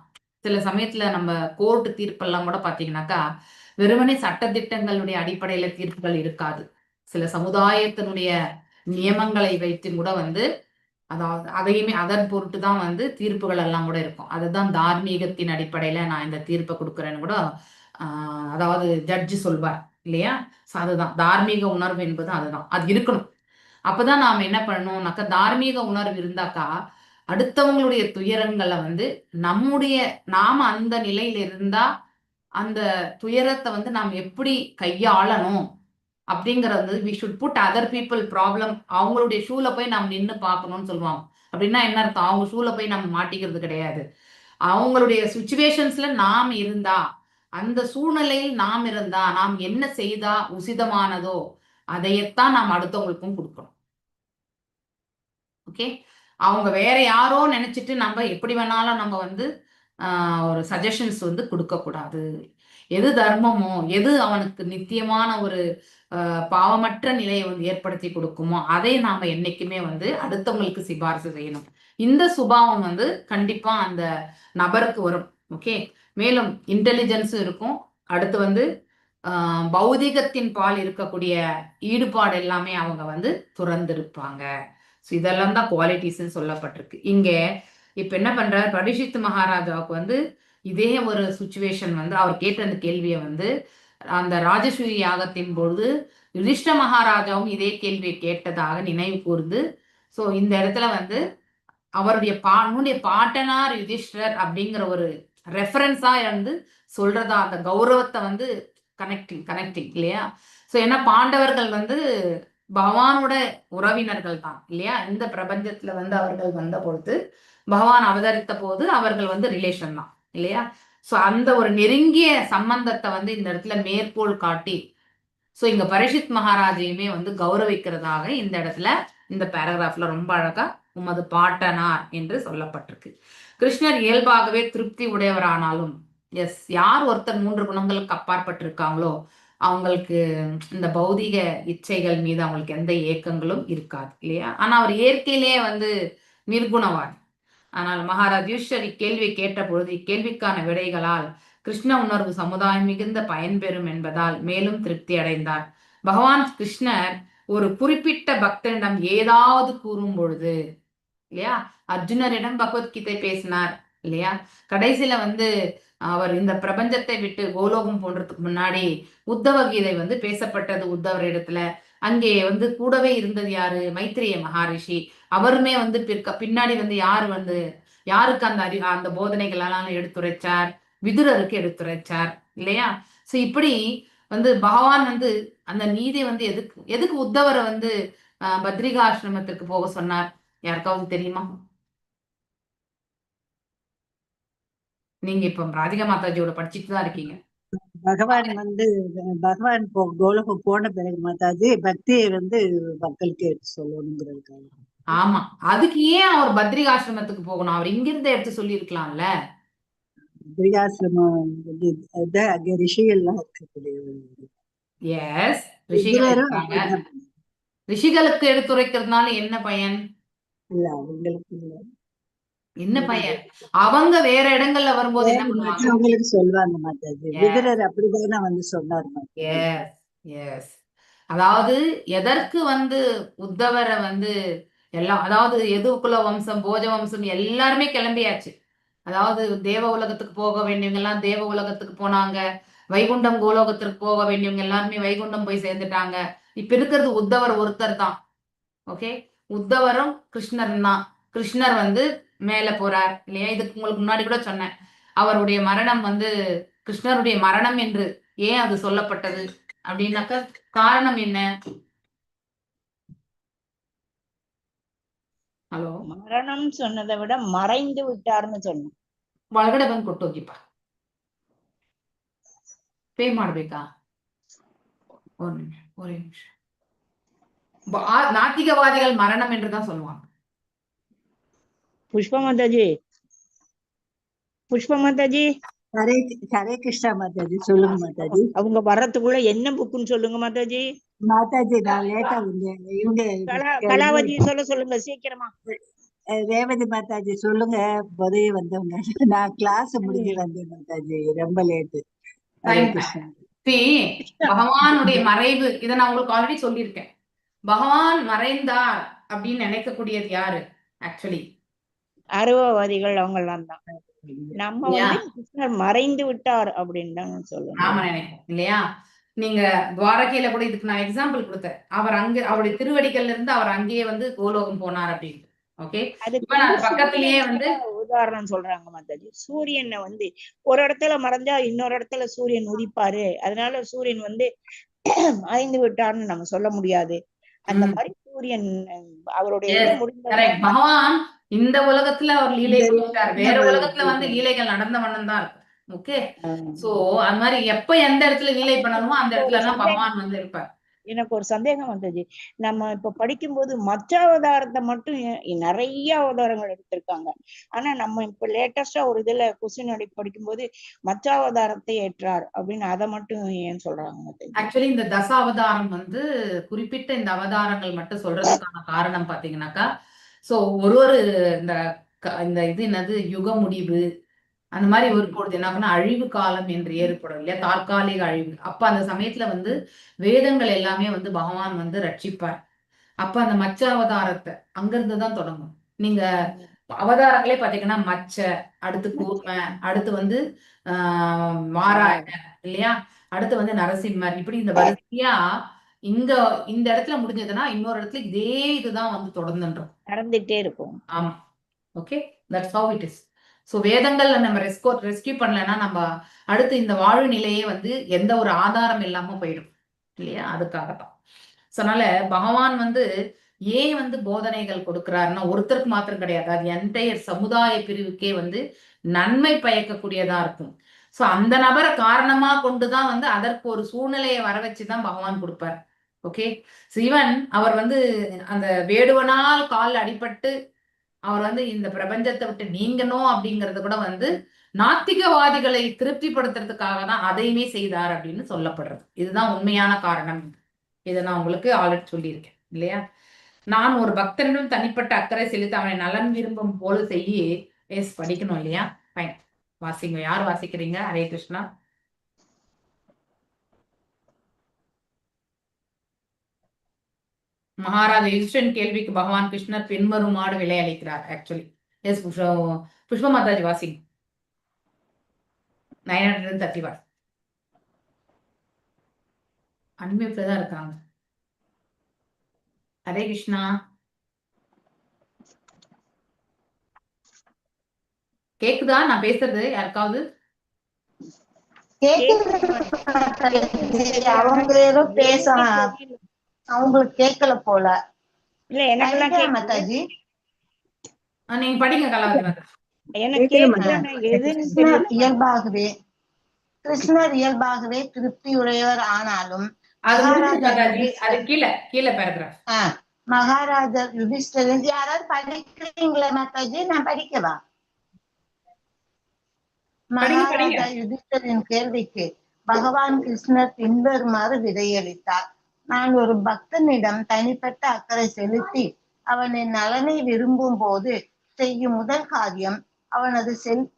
சில சமயத்துல நம்ம கோர்ட் தீர்ப்பெல்லாம் கூட பாத்தீங்கன்னாக்கா வெறுமனே சட்டத்திட்டங்களுடைய அடிப்படையில தீர்ப்புகள் இருக்காது. சில சமுதாயத்தினுடைய நியமங்களை வைத்து கூட வந்து அதாவது அதையுமே அதன் பொருட்டு தான் வந்து தீர்ப்புகள் எல்லாம் கூட இருக்கும். அதுதான் தார்மீகத்தின் அடிப்படையில நான் இந்த தீர்ப்பை கொடுக்குறேன்னு கூட அதாவது ஜட்ஜி சொல்வார் இல்லையா? அதுதான் தார்மீக உணர்வு என்பது, அதுதான், அது இருக்கணும். அப்பதான் நாம என்ன பண்ணணும்னாக்கா தார்மீக உணர்வு இருந்தாக்கா அடுத்தவங்களுடைய துயரங்களை வந்து நாம அந்த நிலையில இருந்தா அந்த துயரத்தை வந்து நாம் எப்படி கையாளணும் அப்படிங்கறது we should put other people problem, அவங்களுடைய ஷூல போய் நாம் நின்று பார்க்கணும்னு சொல்லுவாங்க. அப்படின்னா என்ன அர்த்தம்? அவங்க ஷூல போய் நம்ம மாட்டிக்கிறது கிடையாது. அவங்களுடைய சுச்சுவேஷன்ஸ்ல நாம் இருந்தா, அந்த சூழ்நிலையில் நாம் இருந்தா, நாம் என்ன செய்தா உசிதமானதோ அதையத்தான் நாம் அடுத்தவங்களுக்கும் கொடுக்கணும். ஓகே. அவங்க வேற யாரோ நினைச்சிட்டு நம்ம எப்படி வேணாலும் நம்ம வந்து ஒரு சஜஷன்ஸ் வந்து கொடுக்க கூடாது. எது தர்மமோ, எது அவனுக்கு நித்தியமான ஒரு பாவமற்ற நிலையை வந்து ஏற்படுத்தி கொடுக்குமோ அதை நாம என்னைக்குமே வந்து அடுத்தவங்களுக்கு சிபாரிசு செய்யணும். இந்த சுபாவம் வந்து கண்டிப்பா அந்த நபருக்கு வரும். ஓகே. மேலும் இன்டெலிஜென்ஸும் இருக்கும். அடுத்து வந்து பௌதிகத்தின் பால் இருக்கக்கூடிய ஈடுபாடு எல்லாமே அவங்க வந்து துறந்திருப்பாங்க. ஸோ இதெல்லாம் தான் குவாலிட்டிஸ்ன்னு சொல்லப்பட்டிருக்கு. இங்க இப்ப என்ன பண்றாரு, பரீட்சித் மகாராஜாவுக்கு வந்து இதே ஒரு சுச்சுவேஷன் வந்து அவர் கேட்ட அந்த கேள்வியை வந்து அந்த ராஜசூய யாகத்தின் பொழுது யுதிஷ்ட மகாராஜாவும் இதே கேள்வியை கேட்டதாக நினைவு கூர்ந்து, ஸோ இந்த இடத்துல வந்து அவருடைய பாட்டனார் யுதிஷ்டர் அப்படிங்கிற ஒரு ரெஃபரன்ஸா வந்து சொல்றதா அந்த கௌரவத்தை வந்து கனெக்டிங் இல்லையா? ஸோ ஏன்னா பாண்டவர்கள் வந்து பகவானோட உறவினர்கள் தான் இல்லையா? இந்த பிரபஞ்சத்துல வந்து அவர்கள் வந்த பொழுது பகவான் அவதரித்த போது அவர்கள் வந்து ரிலேஷன் தான் இல்லையா? ஸோ அந்த ஒரு நெருங்கிய சம்பந்தத்தை வந்து இந்த இடத்துல மேற்கோள் காட்டி ஸோ இங்க பரீட்சித் மகாராஜையுமே வந்து கௌரவிக்கிறதாக இந்த இடத்துல இந்த பேராகிராஃப்ல ரொம்ப அழகா உமது பாட்டனார் என்று சொல்லப்பட்டிருக்கு. கிருஷ்ணர் இயல்பாகவே திருப்தி உடையவரானாலும் யார் ஒருத்தர் 3 குணங்களுக்கு அப்பாற்பட்டிருக்காங்களோ அவங்களுக்கு இந்த பௌதிக இச்சைகள் மீது அவங்களுக்கு எந்த ஏக்கங்களும் இருக்காது இல்லையா. ஆனா அவர் இயற்கையிலேயே வந்து நிர்குணவாதி. ஆனால் மகாராஜ் யுதிஷ்டர் இக்கேள்வி கேட்ட பொழுது இக்கேள்விக்கான விடைகளால் கிருஷ்ண உணர்வு சமுதாயம் மிகுந்த பயன்பெறும் என்பதால் மேலும் திருப்தி அடைந்தார். பகவான் கிருஷ்ணர் ஒரு குறிப்பிட்ட பக்தனிடம் ஏதாவது கூறும் பொழுது இல்லையா, அர்ஜுனரிடம் பகவத்கீதை பேசினார் இல்லையா. கடைசியில வந்து அவர் இந்த பிரபஞ்சத்தை விட்டு கோலோகம் போன்றதுக்கு முன்னாடி உத்தவ கீதை வந்து பேசப்பட்டது உத்தவர் இடத்துல. அங்கே வந்து கூடவே இருந்தது யாரு, மைத்ரேய மகாரிஷி. அவருமே வந்து பின்னாடி வந்து யாருக்கு அந்த போதனைகள் எல்லாம் எடுத்துரைச்சார், விதுரருக்கு எடுத்துரைச்சார் இல்லையா. சோ இப்படி வந்து பகவான் வந்து அந்த நீதி வந்து எதுக்கு உத்தவரை வந்து பத்ரிகாசிரமத்திற்கு போக சொன்னார், யாருக்காவது தெரியுமா? நீங்க இப்ப ராதிகா மாதாஜியோட படிச்சுட்டு தான் இருக்கீங்க. பகவான் கோலோகம் போன பிறகு மாதாஜி பக்தியை வந்து மக்களுக்கு எடுத்து சொல்லணுங்கிறதுக்காக. ஆமா, அதுக்கு ஏன் அவர் பத்ரிகாசிரமத்துக்கு போகணும்? அவர் இங்கிருந்து எடுத்து சொல்லி இருக்கலாம்ல. பத்ரிகாசிரமம் அங்க ரிஷிகள்லாம் இருக்கக்கூடிய எஸ், ரிஷிகள் இருக்காங்க. ரிஷிகளுக்கு எடுத்துரைக்கிறதுனால என்ன பயன்? இல்ல அவங்களுக்கு என்ன பயன்? அவங்க வேற இடங்கள்ல வரும்போது என்ன பண்ணுவாங்க? அவங்களுக்கு சொல்லுவாங்க மாதாஜி. விதுரர் அப்படிதானே வந்து சொன்னார். எஸ் எஸ், அதாவது எதற்கு வந்து உத்தவரை வந்து எல்லாம், அதாவது எதுக்குள்ள வம்சம் போஜ வம்சம் எல்லாருமே கிளம்பியாச்சு. அதாவது தேவ உலகத்துக்கு போக வேண்டியவங்க எல்லாம் தேவ உலகத்துக்கு போனாங்க, வைகுண்டம் கோலோகத்திற்கு போக வேண்டியவங்க எல்லாருமே வைகுண்டம் போய் சேர்ந்துட்டாங்க. இப்ப இருக்கிறது உத்தவர் ஒருத்தர் தான். ஓகே, உத்தவரும் கிருஷ்ணரும் தான். கிருஷ்ணர் வந்து மேல போறார் இல்லையா. இதுக்கு உங்களுக்கு முன்னாடி கூட சொன்னேன், அவருடைய மரணம் வந்து கிருஷ்ணருடைய மரணம் என்று ஏன் அது சொல்லப்பட்டது அப்படின்னாக்க காரணம் என்ன? ஹலோ, மரணம் சொன்னதை விட மறைந்து விட்டார்னு சொன்னோம். ಒಳಗಡೆ ಬಂದು ಕೊಟ್ಟೋಗಿಪ್ಪ, ಪೇ ಮಾಡ್ಬೇಕಾ? ஒரு நிமிஷம். நாத்திகவாதிகள் மரணம் என்றுதான் சொல்லுவாங்க. புஷ்ப மாதாஜி, புஷ்ப மாதாஜி, ஹரே ஹரே கிருஷ்ணா மாதாஜி. சொல்லுங்க மாதாஜி. அவங்க வர்றதுக்குள்ள என்ன புக்குன்னு சொல்லுங்க மாதாஜி. மாதாஜி நான் லேட்டா வந்தேன். இவங்க கலாவதி சொல்லுங்க சீக்கிரமா. ரேவதி மாதாஜி சொல்லுங்க. முதவே வந்தவங்க. நான் கிளாஸ் முடிஞ்சு வந்தேன் மாதாஜி, ரொம்ப லேட்டு. ஹரே கிருஷ்ணா. பகவானுடைய மறைவு இதை நான் உங்களுக்கு ஆல்ரெடி சொல்லியிருக்கேன். பகவான் மறைந்தார் அப்படின்னு நினைக்கக்கூடியது யாரு? ஆக்சுவலி அருவவாதிகள் அவங்க எல்லாம் தான். நம்ம வந்து கிருஷ்ணர் மறைந்து விட்டார் அப்படின்னு தான் சொல்லுவோம். நாம நினைப்போம் இல்லையா. நீங்க துவாரகையில கூட இதுக்கு நான் எக்ஸாம்பிள் கொடுத்தேன். அவர் அங்க அவருடைய திருவடிகள்ல இருந்து அவர் அங்கேயே வந்து கோலோகம் போனார் அப்படின்னு. ஓகே, பக்கத்திலேயே வந்து உதாரணம் சொல்றாங்க மாதாஜி. சூரியனை வந்து ஒரு இடத்துல மறைஞ்சா இன்னொரு இடத்துல சூரியன் உதிப்பாரு, அதனால சூரியன் வந்து மறைந்து விட்டார்னு நம்ம சொல்ல முடியாது. அந்த மாதிரி சூரியன் அவருடைய பகவான் இந்த உலகத்துல அவர் லீலை பண்ணிட்டார், வேற உலகத்துல வந்து லீலைகள் நடந்த வண்ணம் தான் இருக்கு. ஓகே, சோ அந்த மாதிரி எப்ப எந்த இடத்துல லீலை பண்ணணுமோ அந்த இடத்துல எல்லாம் பகவான் வந்து இருப்பார். எனக்கு ஒரு சந்தேகம் வந்தது. நம்ம இப்ப படிக்கும்போது மச்ச அவதாரத்தை மட்டும் நிறைய அவதாரங்கள் எடுத்திருக்காங்க. ஆனா நம்ம இப்ப லேட்டஸ்டா ஒரு இதுல கொஸ்டின் அடி படிக்கும்போது மச்ச அவதாரத்தை ஏற்றார் அப்படின்னு அதை மட்டும் ஏன் சொல்றாங்க? ஆக்சுவலி இந்த தசாவதாரம் வந்து குறிப்பிட்ட இந்த அவதாரங்கள் மட்டும் சொல்றதுக்கான காரணம் பாத்தீங்கன்னாக்கா, சோ ஒரு இந்த இது என்னது யுக முடிவு அந்த மாதிரி ஒரு பொழுது என்ன அழிவு காலம் என்று ஏற்படும் இல்லையா, தற்காலிக அழிவு. அப்ப அந்த சமயத்துல வந்து வேதங்கள் எல்லாமே வந்து பகவான் வந்து ரட்சிப்பார். அப்ப அந்த மச்ச அவதாரத்தை அங்கிருந்துதான் தொடங்கும். நீங்க அவதாரங்களே பாத்தீங்கன்னா மச்ச, அடுத்து கூர்ம, அடுத்து வந்து மாராய இல்லையா, அடுத்து வந்து நரசிம்மர், இப்படி இந்த வரிசையா இந்த இடத்துல முடிஞ்சதுன்னா இன்னொரு இடத்துல இதே இதுதான் வந்து தொடர்ந்துன்றோம், நடந்துட்டே இருக்கும். ஆமா, okay, that's how it is. So வேதங்கள்ல நம்ம ரெஸ்கியூ பண்ணலன்னா நம்ம அடுத்து இந்த வாழ்வு நிலையே வந்து எந்த ஒரு ஆதாரம் இல்லாம போயிடும் இல்லையா. அதுக்காகத்தான். ஸோ அதனால பகவான் வந்து ஏன் வந்து போதனைகள் கொடுக்கிறாருன்னா ஒருத்தருக்கு மாத்திரம் கிடையாது, அது என்டையர் சமுதாய பிரிவுக்கே வந்து நன்மை பயக்கக்கூடியதா இருக்கும். ஸோ அந்த நபரை காரணமா கொண்டுதான் வந்து அதற்கு ஒரு சூழ்நிலையை வர வச்சுதான் பகவான் கொடுப்பார். ஓகே, சிவன் அவர் வந்து அந்த வேடுவனால் கால் அடிபட்டு அவர் வந்து இந்த பிரபஞ்சத்தை விட்டு நீங்கணும் அப்படிங்கறது கூட வந்து நாத்திகவாதிகளை திருப்திப்படுத்துறதுக்காக தான் அதையுமே செய்தார் அப்படின்னு சொல்லப்படுறது. இதுதான் உண்மையான காரணம். இதை நான் உங்களுக்கு ஆல்ரெடி சொல்லியிருக்கேன் இல்லையா? நான் ஒரு பக்தனிடம் தனிப்பட்ட அக்கறை செலுத்தி அவனை நலன் விரும்பும் போல செய்ய படிக்கணும் இல்லையா? ஃபைன், வாசிங்க. யார் வாசிக்கிறீங்க? ஹரே கிருஷ்ணா. மகாராஜா யுதிஷ்டன் கேள்விக்கு பகவான் கிருஷ்ணர் பின்வருமாறு விலை அளிக்கிறார். ஆக்சுவலி எஸ் புஷ்ப மாதாஜி வாசிங் 931. அன்மியூட்ல தான் இருக்காங்க. ஹரே கிருஷ்ணா. கேக்குதா நான் பேசுறது யாருக்காவது? அவங்க பேச அவங்களுக்கு கேட்கல போல. இல்ல எனக்கு மாதாஜி நீங்க படிங்க கலாவதி. எனக்கு இயல்பாகவே கிருஷ்ணர் இயல்பாகவே திருப்தியுடையவர். ஆனாலும் அது கீழே பேராகிராஃப். மகாராஜர் யுதிஷ்டரன். யாராவது படிக்கிறீங்களா மாதாஜி? நான் படிக்கவா? மகாராஜா யுதிஷ்டரின் கேள்விக்கு பகவான் கிருஷ்ணர் பின்வருமாறு விடையளித்தார். நான் ஒரு பக்தனிடம் தனிப்பட்ட அக்கறை செலுத்தி அவனின் நலனை விரும்பும் போது செய்யும் முதல் காரியம் அவனது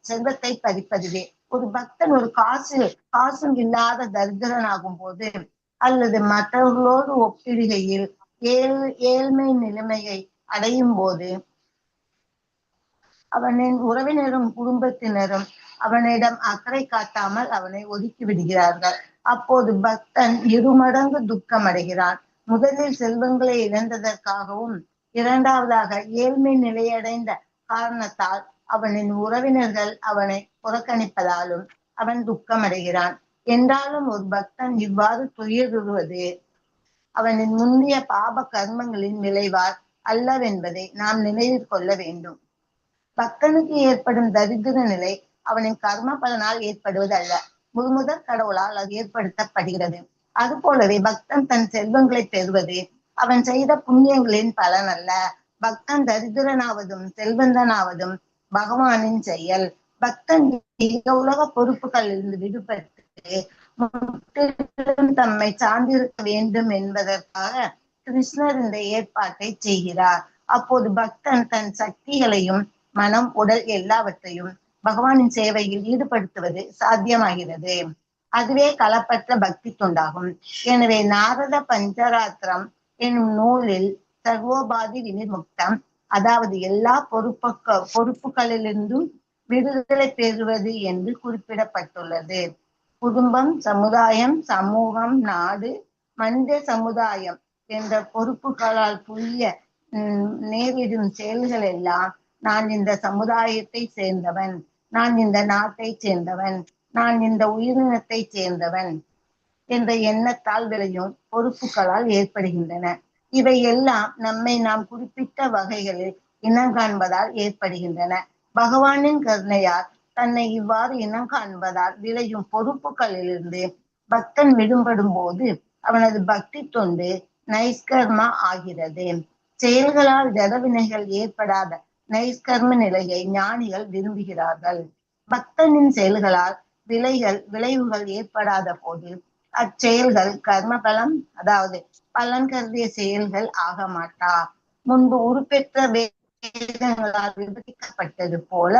செல்வத்தை பறிப்பதுவே. ஒரு பக்தன் ஒரு காசும் இல்லாத தரித்திரனாகும் போது அல்லது மற்றவர்களோடு ஒப்பிடுகையில் ஏழ்மை நிலைமையை அடையும் போது அவனின் உறவினரும் குடும்பத்தினரும் அவனிடம் அக்கறை காட்டாமல் அவனை ஒதுக்கி விடுகிறார்கள். அப்போது பக்தன் இருமடங்கு துக்கம் அடைகிறான். முதலில் செல்வங்களை இழந்ததற்காகவும், இரண்டாவதாக ஏழ்மை நிலையடைந்த காரணத்தால் அவனின் உறவினர்கள் அவனை புறக்கணிப்பதாலும் அவன் துக்கம் அடைகிறான். என்றாலும் ஒரு பக்தன் இவ்வாறு துயருவது அவனின் முந்தைய பாப கர்மங்களின் விளைவால் அல்லவென்பதை நாம் நினைவில் கொள்ள வேண்டும். பக்தனுக்கு ஏற்படும் தரித்திர நிலை அவனின் கர்ம பலனால் ஏற்படுவது அல்ல, முழுமுதற் கடவுளால் அது ஏற்படுத்தப்படுகிறது. அது போலவே பக்தன் தன் செல்வங்களை பெறுவது அவன் செய்த புண்ணியங்களின் பலன் அல்ல. பக்தன் தரித்திரனாவதும் செல்வந்தனாவதும் பகவானின் செயல். பக்தன் உலக பொறுப்புகளிலிருந்து விடுபட்டு தம்மை சார்ந்திருக்க வேண்டும் என்பதற்காக கிருஷ்ணர் இந்த ஏற்பாட்டை செய்கிறார். அப்போது பக்தன் தன் சக்திகளையும் மனம், உடல் எல்லாவற்றையும் பகவானின் சேவையில் ஈடுபடுத்துவது சாத்தியமாகிறது. அதுவே களப்பற்ற பக்தி தொண்டாகும். எனவே நாரத பஞ்சராத்திரம் என்னும் நூலில் சர்வோபாதி வினிர்முக்தம், அதாவது எல்லா பொறுப்புகளிலிருந்தும் விடுதலை பெறுவது என்று குறிப்பிடப்பட்டுள்ளது. குடும்பம், சமுதாயம், சமூகம், நாடு, மனித சமுதாயம் என்ற பொறுப்புகளால் புரிய நேரிடும் செயல்கள் எல்லாம் நான் இந்த சமுதாயத்தை சேர்ந்தவன், நான் இந்த நாட்டை சேர்ந்தவன், நான் இந்த உயிரினத்தை சேர்ந்தவன் என்ற எண்ணத்தால் விளையும் பொறுப்புகளால் ஏற்படுகின்றன. இவை எல்லாம் நம்மை நாம் குறிப்பிட்ட வகைகளில் இனங்காண்பதால் ஏற்படுகின்றன. பகவானின் கருணையால் தன்னை இவ்வாறு இனங்காண்பதால் விளையும் பொறுப்புகளிலிருந்து பக்தன் விடுபடும் போது அவனது பக்தி தொண்டு நைஷ்கர்மா ஆகிறது. செயல்களால் ஜடவினைகள் ஏற்படாத நைஷ்கர்ம நிலையை ஞானிகள் விரும்புகிறார்கள். பக்தனின் செயல்களால் விளைவுகள் ஏற்படாத போது அச்செயல்கள் கர்ம பலம், அதாவது பலன் கருதிய செயல்கள் ஆக மாட்டா. முன்பு உருப்பெற்ற வேதங்களால் விவரிக்கப்பட்டது போல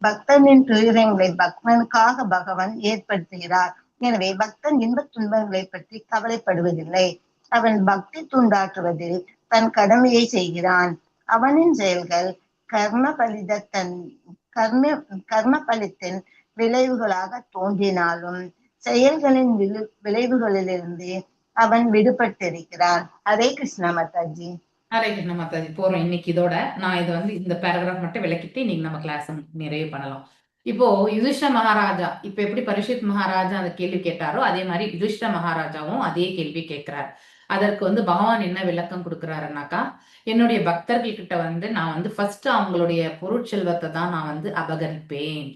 பக்தனின் துயரங்களை பக்தனுக்காக பகவான் ஏற்படுத்துகிறார். எனவே பக்தன் இன்பத் துன்பங்களை பற்றி கவலைப்படுவதில்லை. அவன் பக்தி துண்டாற்றுவதில் தன் கடமையை செய்கிறான். அவனின் செயல்கள் கர்ம பலித்தின் விளைவுகளாக தோன்றினாலும் செயல்களின் விளைவுகளிலிருந்து அவன் விடுபட்டிருக்கிறான். ஹரே கிருஷ்ணா மாதாஜி. ஹரே கிருஷ்ணா மாதாஜி. போறோம் இன்னைக்கு இதோட. நான் இதை இந்த பேராகிராஃப் மட்டும் விளக்கிட்டு இன்னைக்கு நம்ம கிளாஸ் நிறைவு பண்ணலாம். இப்போ யுதிஷ்ட மகாராஜா இப்ப எப்படி பரீட்சித் மகாராஜா அந்த கேள்வி கேட்டாரோ அதே மாதிரி யுதிஷ்ட மகாராஜாவும் அதே கேள்வி கேட்கிறார். அதற்கு பகவான் என்ன விளக்கம் கொடுக்கிறாருனாக்கா, என்னுடைய பக்தர்கள் கிட்ட நான் ஃபர்ஸ்ட் அவங்களுடைய பொருட்செல்வத்தை தான் நான் அபகரிப்பேன்.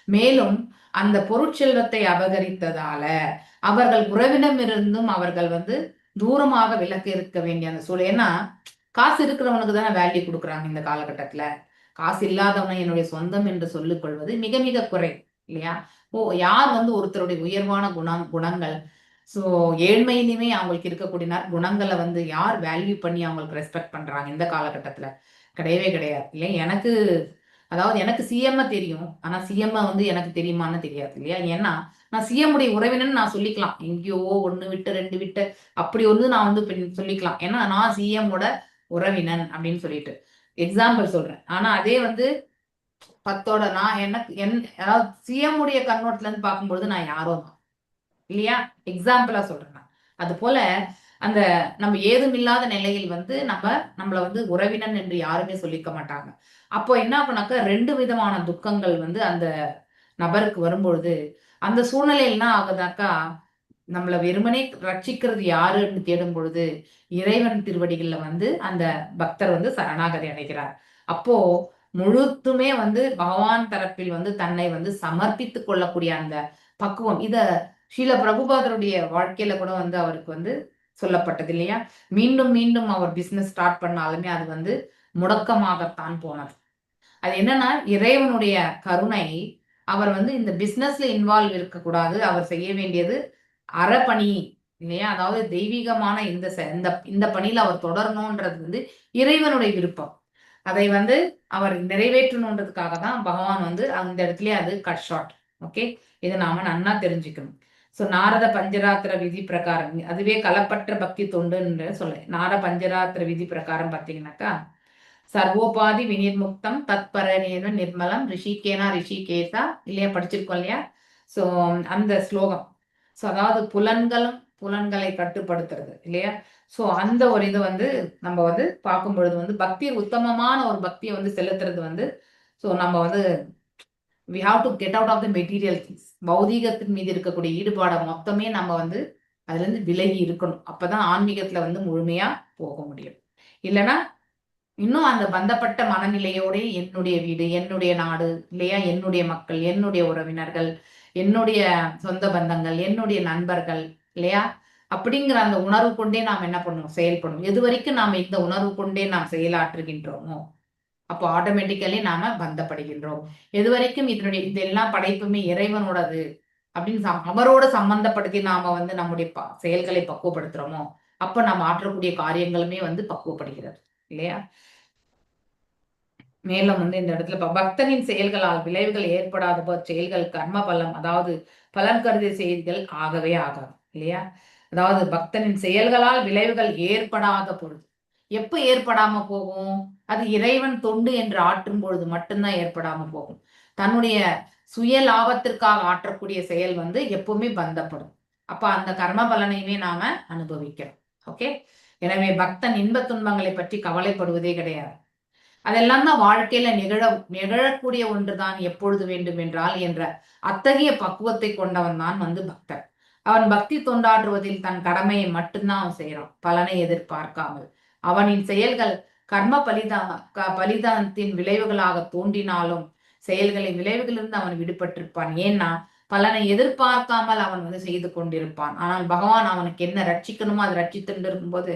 மேலும் அந்த பொருட்செல்வத்தை அபகரித்ததால அவர்கள் உறவினமிருந்தும் அவர்கள் தூரமாக விலக்கு இருக்க வேண்டிய அந்த சூழல். ஏன்னா காசு இருக்கிறவனுக்கு தானே வேல்யூ கொடுக்குறாங்க இந்த காலகட்டத்துல. காசு இல்லாதவனை என்னுடைய சொந்தம் என்று சொல்லிக் கொள்வது மிக மிக குறை. இல்லையா? யார் வந்து ஒருத்தருடைய உயர்வான குணங்கள், ஸோ ஏழ்மையிலுமே அவங்களுக்கு இருக்கக்கூடிய குணங்களை வந்து யார் வேல்யூ பண்ணி அவங்களுக்கு ரெஸ்பெக்ட் பண்றாங்க இந்த காலகட்டத்துல? கிடையவே கிடையாது இல்லை. எனக்கு சிஎம் தெரியும், ஆனா சிஎம் வந்து எனக்கு தெரியுமான்னு தெரியாது இல்லையா? ஏன்னா நான் சிஎம் உடைய உறவினன்னு நான் சொல்லிக்கலாம், எங்கேயோ 1 விட்டு 2 விட்டு அப்படி நான் வந்து சொல்லிக்கலாம், ஏன்னா நான் சிஎம் ஓட உறவினன் அப்படின்னு சொல்லிட்டு எக்ஸாம்பிள் சொல்றேன். ஆனா அதே வந்து 10ஓட நான் அதாவது சிஎம் உடைய கண்ணோட்டத்துல இருந்து பார்க்கும்பொழுது நான் யாரோ தான் இல்லையா? எக்ஸாம்பிளா சொல்றேன் நான். அது போல அந்த நம்ம ஏதும் இல்லாத நிலையில் வந்து நம்மள வந்து உறவினன் என்று யாருமே சொல்லிக்க மாட்டாங்க. அப்போ என்ன ஆகுனாக்கா 2 விதமான துக்கங்கள் வந்து அந்த நபருக்கு வரும்பொழுது அந்த சூழ்நிலையில் என்ன ஆகுதாக்கா, நம்மள வெறுமனே ரட்சிக்கிறது யாருன்னு தேடும் பொழுது இறைவன் திருவடிகள்ல வந்து அந்த பக்தர் வந்து சரணாகதி அடைகிறார். அப்போ முழுத்துமே வந்து பகவான் தரப்பில் வந்து தன்னை வந்து சமர்ப்பித்துக் கொள்ளக்கூடிய அந்த பக்குவம், இத ஸ்ரீல பிரபுபாதருடைய வாழ்க்கையில கூட வந்து அவருக்கு வந்து சொல்லப்பட்டது இல்லையா? மீண்டும் மீண்டும் அவர் பிசினஸ் ஸ்டார்ட் பண்ணாலுமே அது வந்து முடக்கமாகத்தான் போனது. அது என்னன்னா இறைவனுடைய கருணை. அவர் வந்து இந்த பிசினஸ்ல இன்வால்வ் இருக்கக்கூடாது, அவர் செய்ய வேண்டியது அறப்பணி இல்லையா? அதாவது தெய்வீகமான இந்த பணியில அவர் தொடரணும்ன்றது வந்து இறைவனுடைய விருப்பம். அதை வந்து அவர் நிறைவேற்றணுன்றதுக்காக தான் பகவான் வந்து அந்த இடத்துலயே அது கட் ஷார்ட். ஓகே, இதை நாம நன்னா தெரிஞ்சுக்கணும். ஸோ நாரத பஞ்சராத்திர விதி பிரகாரம், அதுவே களப்பற்ற பக்தி தொண்டுன்னு சொல்ல, நாரத பஞ்சராத்திர விதி பிரகாரம் பார்த்தீங்கன்னாக்கா, சர்வோபாதி வினிர்முக்தம் தத்பரநேன நிர்மலம் ரிஷிகேனா ரிஷிகேசா இல்லையா? படிச்சிருக்கோம் இல்லையா? ஸோ அந்த ஸ்லோகம். ஸோ அதாவது புலன்களை கட்டுப்படுத்துறது இல்லையா? ஸோ அந்த ஒரு இது வந்து நம்ம வந்து பார்க்கும் பொழுது வந்து பக்தி உத்தமமான ஒரு பக்தியை வந்து செலுத்துறது வந்து, ஸோ நம்ம வந்து we have to get out of the material things. பௌதீகத்தின் மீது இருக்கக்கூடிய ஈடுபாடை மொத்தமே நம்ம வந்து அதுல இருந்து விலகி இருக்கணும். அப்பதான் ஆன்மீகத்துல வந்து முழுமையா போக முடியும். இல்லைன்னா இன்னும் அந்த பந்தப்பட்ட மனநிலையோட என்னுடைய வீடு, என்னுடைய நாடு இல்லையா, என்னுடைய மக்கள், என்னுடைய உறவினர்கள், என்னுடைய சொந்த பந்தங்கள், என்னுடைய நண்பர்கள் இல்லையா, அப்படிங்கிற அந்த உணர்வு கொண்டே நாம் என்ன பண்ணுவோம்? செயல்படும். எது வரைக்கும் நாம் இந்த உணர்வு கொண்டே நாம் செயலாற்றுகின்றோமோ அப்போ ஆட்டோமேட்டிக்கலி நாம பந்தப்படுகின்றோம். எது வரைக்கும் இதெல்லாம் படைப்புமே இறைவனோடது அப்படின்னு அவரோட சம்பந்தப்படுத்தி நாம வந்து நம்முடைய செயல்களை பக்குவப்படுத்துறோமோ அப்ப நம்ம ஆற்றக்கூடிய காரியங்களுமே வந்து பக்குவப்படுகிறது இல்லையா? மேலும் வந்து இந்த இடத்துல பக்தனின் செயல்களால் விளைவுகள் ஏற்படாத செயல்கள் கர்ம பலம், அதாவது பலன் கருதிய செயல்கள் ஆகவே ஆகாது இல்லையா? அதாவது பக்தனின் செயல்களால் விளைவுகள் ஏற்படாத பொழுது எப்ப ஏற்படாம போகும்? அது இறைவன் தொண்டு என்று ஆற்றும் பொழுது மட்டும்தான் ஏற்படாம போகும். தன்னுடைய சுய லாபத்திற்காக ஆற்றக்கூடிய செயல் வந்து எப்பவுமே பந்தப்படும். அப்ப அந்த கர்ம பலனையுமே நாம அனுபவிக்கிறோம். ஓகே, எனவே பக்தன் இன்ப துன்பங்களை பற்றி கவலைப்படுவதே கிடையாது. அதெல்லாம் தான் வாழ்க்கையில நிகழக்கூடிய ஒன்றுதான் எப்பொழுது வேண்டும் என்றால் என்ற அத்தகைய பக்குவத்தை கொண்டவன் தான் வந்து பக்தன். அவன் பக்தி தொண்டாற்றுவதில் தன் கடமையை மட்டும்தான் அவன் செய்யறான், பலனை எதிர்பார்க்காமல். அவனின் செயல்கள் கர்ம பலிதானத்தின் விளைவுகளாக தோன்றினாலும் செயல்களின் விளைவுகளிலிருந்து அவன் விடுபட்டிருப்பான். ஏன்னா பலனை எதிர்பார்க்காமல் அவன் வந்து செய்து கொண்டிருப்பான். ஆனால் பகவான் அவனுக்கு என்ன ரட்சிக்கணுமோ அதை ரட்சித்துட்டு இருக்கும்போது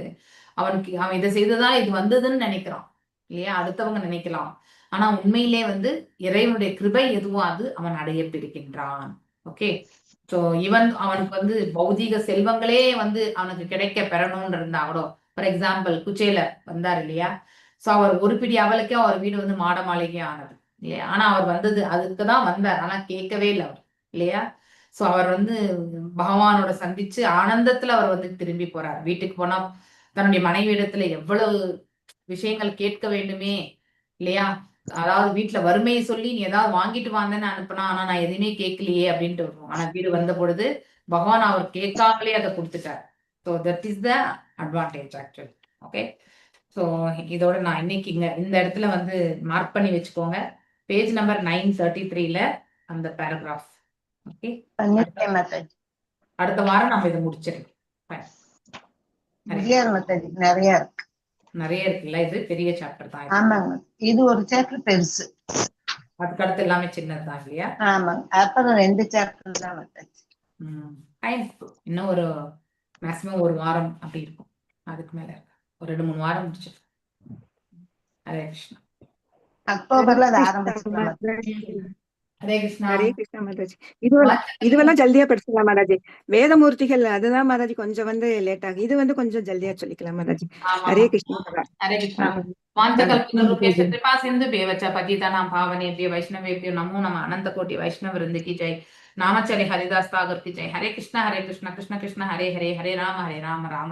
அவன் இதை செய்ததான் இது வந்ததுன்னு நினைக்கிறான் இல்லையா? அடுத்தவங்க நினைக்கலாம். ஆனா உண்மையிலே வந்து இறைவனுடைய கிருபை எதுவும் அது அவன் அடைய பெறுகின்றான். ஓகே, சோ அவனுக்கு வந்து பௌதீக செல்வங்களே வந்து அவனுக்கு கிடைக்க பெறணும்னு இருந்தா கூட, ஃபார் எக்ஸாம்பிள் குச்சேலர் வந்தார் இல்லையா? சோ அவர் ஒரு பிடி அவளுக்கே அவர் வீடு வந்து மாட மாளிகை ஆனது இல்லையா? ஆனா அவர் வந்தது அதுக்குதான் வந்தார், ஆனா கேட்கவே இல்லை அவர் இல்லையா? சோ அவர் வந்து பகவானோட சந்திச்சு ஆனந்தத்துல அவர் வந்து திரும்பி போறார். வீட்டுக்கு போனா தன்னுடைய மனைவி இடத்துல எவ்வளவு விஷயங்கள் கேட்க வேண்டுமே இல்லையா? அதாவது வீட்டுல வறுமையை சொல்லி நீ ஏதாவது வாங்கிட்டு வாங்கன்னு அனுப்புனா, ஆனா நான் எதுவுமே கேட்கலையே அப்படின்ட்டு வருவோம். ஆனா வீடு வந்த பொழுது பகவான் அவர் கேட்காமலே அதை கொடுத்துட்டார். So that is the advantage actually. Okay, so இதோட நான் இன்னைக்கு இந்த இடத்துல வந்து மார்க் பண்ணி வச்சுக்கோங்க, பேஜ் நம்பர் 933ல அந்த பேராகிராஃப். ஓகே, அடுத்த வாரம் நம்ம இதை முடிச்சிருக்கோம். நிறைய இருக்குல்ல, இது பெரிய சாப்டர் தான். ஆமாங்க, இது ஒரு சாப்டர் பெருசு, அதுக்கு அடுத்து எல்லாமே சின்னதுதான் இல்லையா? ஆமாங்க, அப்புறம் 2 சாப்டர் தான் வந்தாச்சு. இன்னும் ஒரு மேக்சிமம் ஒரு வாரம் அப்படி இருக்கும், அதுக்கு மேல ஒரு 2-3 வாரம் முடிச்சிருக்கோம். ஹரே கிருஷ்ணா. அக்டோபர்ல அதை ஆரம்பிச்சிருக்கோம். ஹரே கிருஷ்ணா. ஹரே கிருஷ்ணா மாதாஜி. இதுவெல்லாம் ஜல்தியா படிச்சிடலாம் மாதாஜி. வேதமூர்த்திகள் அதுதான் மாதாஜி கொஞ்சம் லேட் ஆகும். இது கொஞ்சம் ஜல்தியா சொல்லிக்கலாம் மாதாஜி. ஹரே கிருஷ்ணா மாதா. ஹரே கிருஷ்ணா. वाञ्छकल्पतरुभ्यश्च कृपासिन्धुभ्येव च पतितानां पावनेभ्यो वैष्णवेभ्यो नमो नमः। अनंत कोटि वैष्णव वृंद की जय। नामचले हरिदास सागर की जय। हरे कृष्णा कृष्ण कृष्ण हरे हरे, हरे राम राम